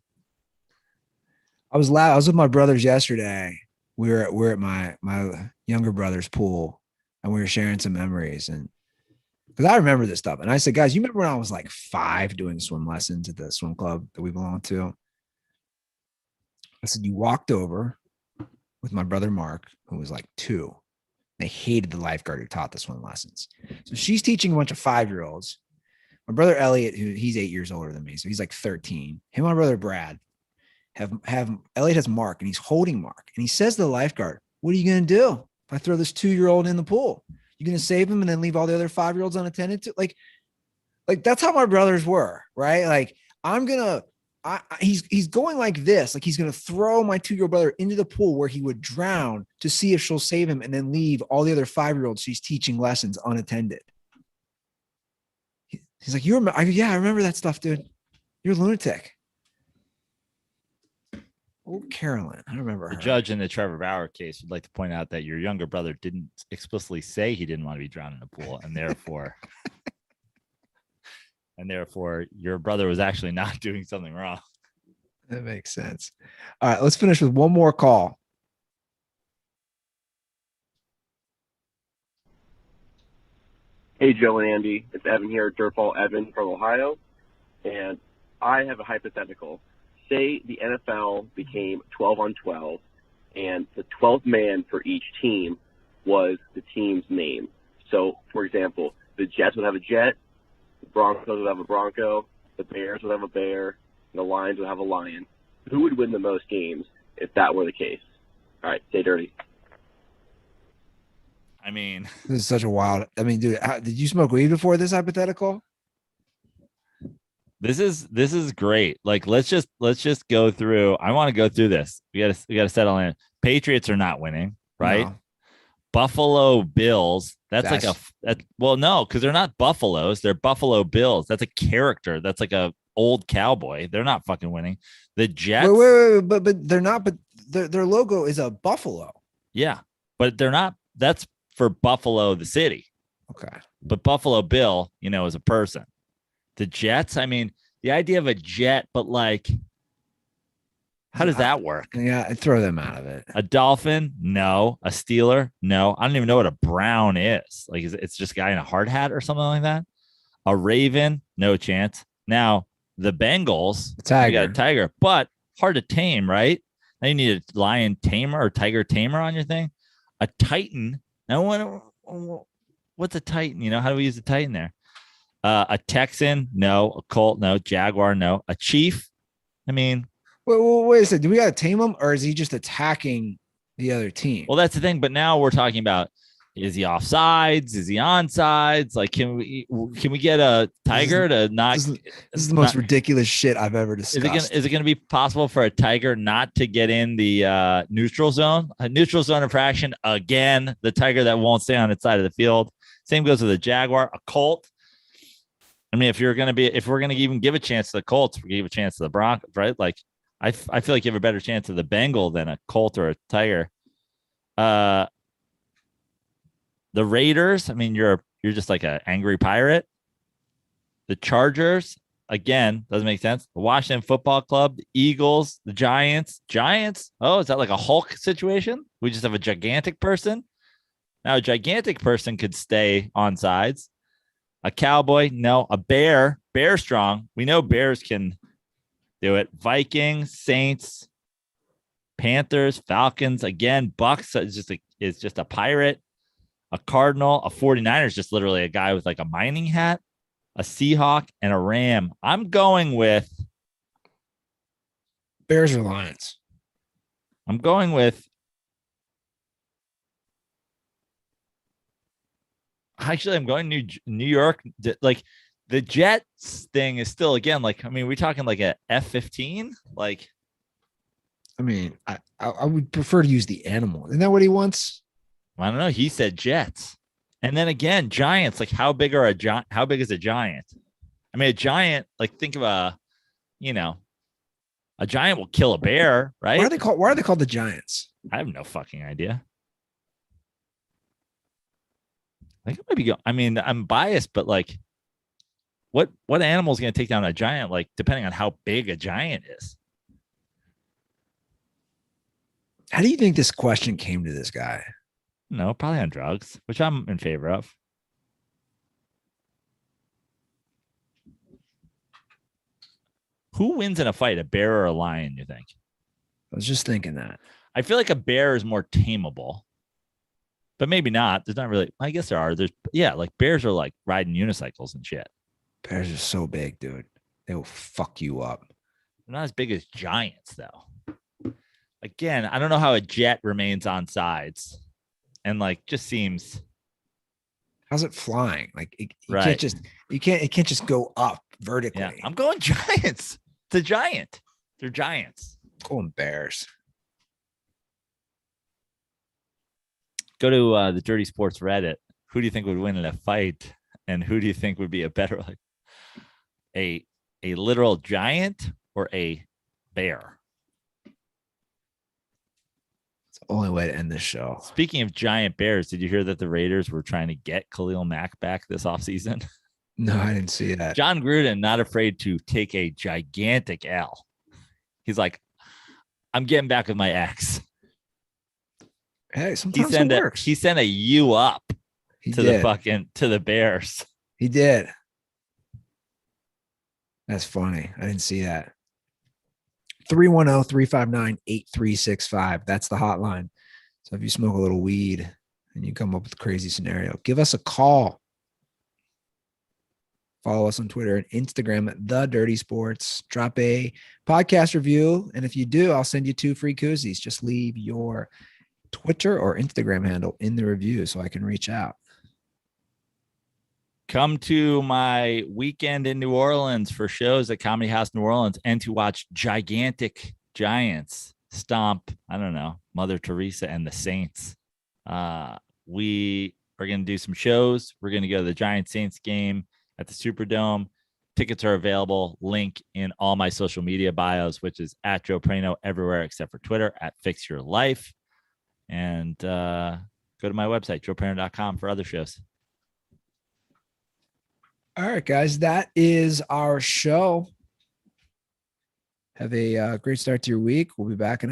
I was with my brothers yesterday. We're at my younger brother's pool, and we were sharing some memories. And because I remember this stuff, and I said, guys, you remember when I was like 5 doing swim lessons at the swim club that we belonged to? I said, you walked over with my brother Mark, who was like 2. They hated the lifeguard who taught the swim lessons. So she's teaching a bunch of 5-year-olds. My brother Elliot, he's 8 years older than me, so he's like 13. Him and my brother Brad have Elliot has Mark, and he's holding Mark, and he says to the lifeguard, "What are you gonna do if I throw this 2-year-old in the pool? You gonna save him and then leave all the other 5-year-olds unattended to?" Like that's how my brothers were, right? Like he's going like this, like he's gonna throw my 2-year-old brother into the pool where he would drown to see if she'll save him, and then leave all the other 5-year-olds she's teaching lessons unattended. He's like, I remember that stuff, dude. You're a lunatic. Oh, Carolyn, I remember her. The judge in the Trevor Bauer case would like to point out that your younger brother didn't explicitly say he didn't want to be drowned in a pool, and therefore and therefore your brother was actually not doing something wrong. That makes sense. All right, let's finish with one more call. Hey, Joe and Andy. It's Evan here, DirtBall Evan from Ohio. And I have a hypothetical. Say the NFL became 12 on 12, and the 12th man for each team was the team's name. So, for example, the Jets would have a Jet, the Broncos would have a Bronco, the Bears would have a Bear, and the Lions would have a Lion. Who would win the most games if that were the case? All right, stay dirty. I mean, This is such a wild. I mean, dude, did you smoke weed before this hypothetical? this is great. Like, let's just go through. I want to go through this. We gotta settle in. Patriots are not winning, right? No. Buffalo Bills. That's no, because they're not Buffaloes. They're Buffalo Bills. That's a character. That's like a old cowboy. They're not fucking winning. The Jets. Wait, but they're not. But their logo is a buffalo. Yeah, but they're not. That's for Buffalo, the city. Okay. But Buffalo Bill, is a person. The Jets, I mean, the idea of a jet, but like, how does that work? Yeah, I'd throw them out of it. A dolphin? No. A Steeler? No. I don't even know what a brown is. Like, it's just a guy in a hard hat or something like that? A raven? No chance. Now, the Bengals, you got a tiger, but hard to tame, right? Now you need a lion tamer or tiger tamer on your thing. A Titan. Now, what's a Titan? How do we use a Titan there? A Texan? No. A Colt? No. Jaguar? No. A Chief? I mean, wait a second. Do we got to tame him, or is he just attacking the other team? Well, that's the thing. But now we're talking about: is he offsides? Is he onsides? Like, can we get a tiger to not? This is the most ridiculous shit I've ever discussed. Is it going to be possible for a tiger not to get in the neutral zone? A neutral zone infraction again. The tiger that won't stay on its side of the field. Same goes with the Jaguar. A Colt. I mean, if we're going to even give a chance to the Colts, we give a chance to the Broncos, right? Like, I feel like you have a better chance of the Bengal than a Colt or a tiger. The Raiders, I mean, you're just like an angry pirate. The Chargers, again, doesn't make sense. The Washington Football Club, the Eagles, the Giants. Oh, is that like a Hulk situation? We just have a gigantic person. Now, a gigantic person could stay on sides. A cowboy, no. A bear strong. We know bears can do it. Vikings, Saints, Panthers, Falcons, again, Bucks is just a pirate. A Cardinal, a 49er is just literally a guy with like a mining hat, a Seahawk, and a Ram. I'm going with Bears or Lions. I'm going with actually, I'm going New York. Like, the Jets thing is still, again, like, I mean, we're talking like a F-15. Like, I mean, I would prefer to use the animal. Isn't that what he wants? I don't know. He said Jets. And then again, Giants. Like, how big is a giant? I mean, a giant, like, think of a giant will kill a bear, right? Why are they called the Giants? I have no fucking idea. I think maybe I mean, I'm biased, but like, what animal is going to take down a giant? Like, depending on how big a giant is. How do you think this question came to this guy? No, probably on drugs, which I'm in favor of. Who wins in a fight, a bear or a lion, you think? I was just thinking that. I feel like a bear is more tameable, but maybe not. There's not really, I guess there are. Like bears are like riding unicycles and shit. Bears are so big, dude. They will fuck you up. They're not as big as giants, though. Again, I don't know how a jet remains on sides. And like, just seems. How's it flying? Like, it can't just go up vertically. Yeah, I'm going Giants. It's a giant. They're giants. Going Bears. Go to the Dirty Sports Reddit. Who do you think would win in a fight? And who do you think would be a better, like, a literal giant or a bear? It's the only way to end this show. Speaking of giant bears, did you hear that the Raiders were trying to get Khalil Mack back this offseason? No, I didn't see that. John Gruden not afraid to take a gigantic L. He's like, I'm getting back with my ex. Hey, sometimes it works. He sent a U up to the Bears. He did. That's funny. I didn't see that. 310-359-8365. That's the hotline. So if you smoke a little weed and you come up with a crazy scenario, give us a call. Follow us on Twitter and Instagram at The Dirty Sports. Drop a podcast review. And if you do, I'll send you 2 free koozies. Just leave your Twitter or Instagram handle in the review so I can reach out. Come to my weekend in New Orleans for shows at Comedy House New Orleans and to watch gigantic giants stomp, I don't know, Mother Teresa and the Saints. We are going to do some shows. We're going to go to the Giants Saints game at the Superdome. Tickets are available. Link in all my social media bios, which is at Joe Prano everywhere except for Twitter at Fix Your Life. And go to my website, joeprano.com, for other shows. All right, guys, that is our show. Have a great start to your week. We'll be back in a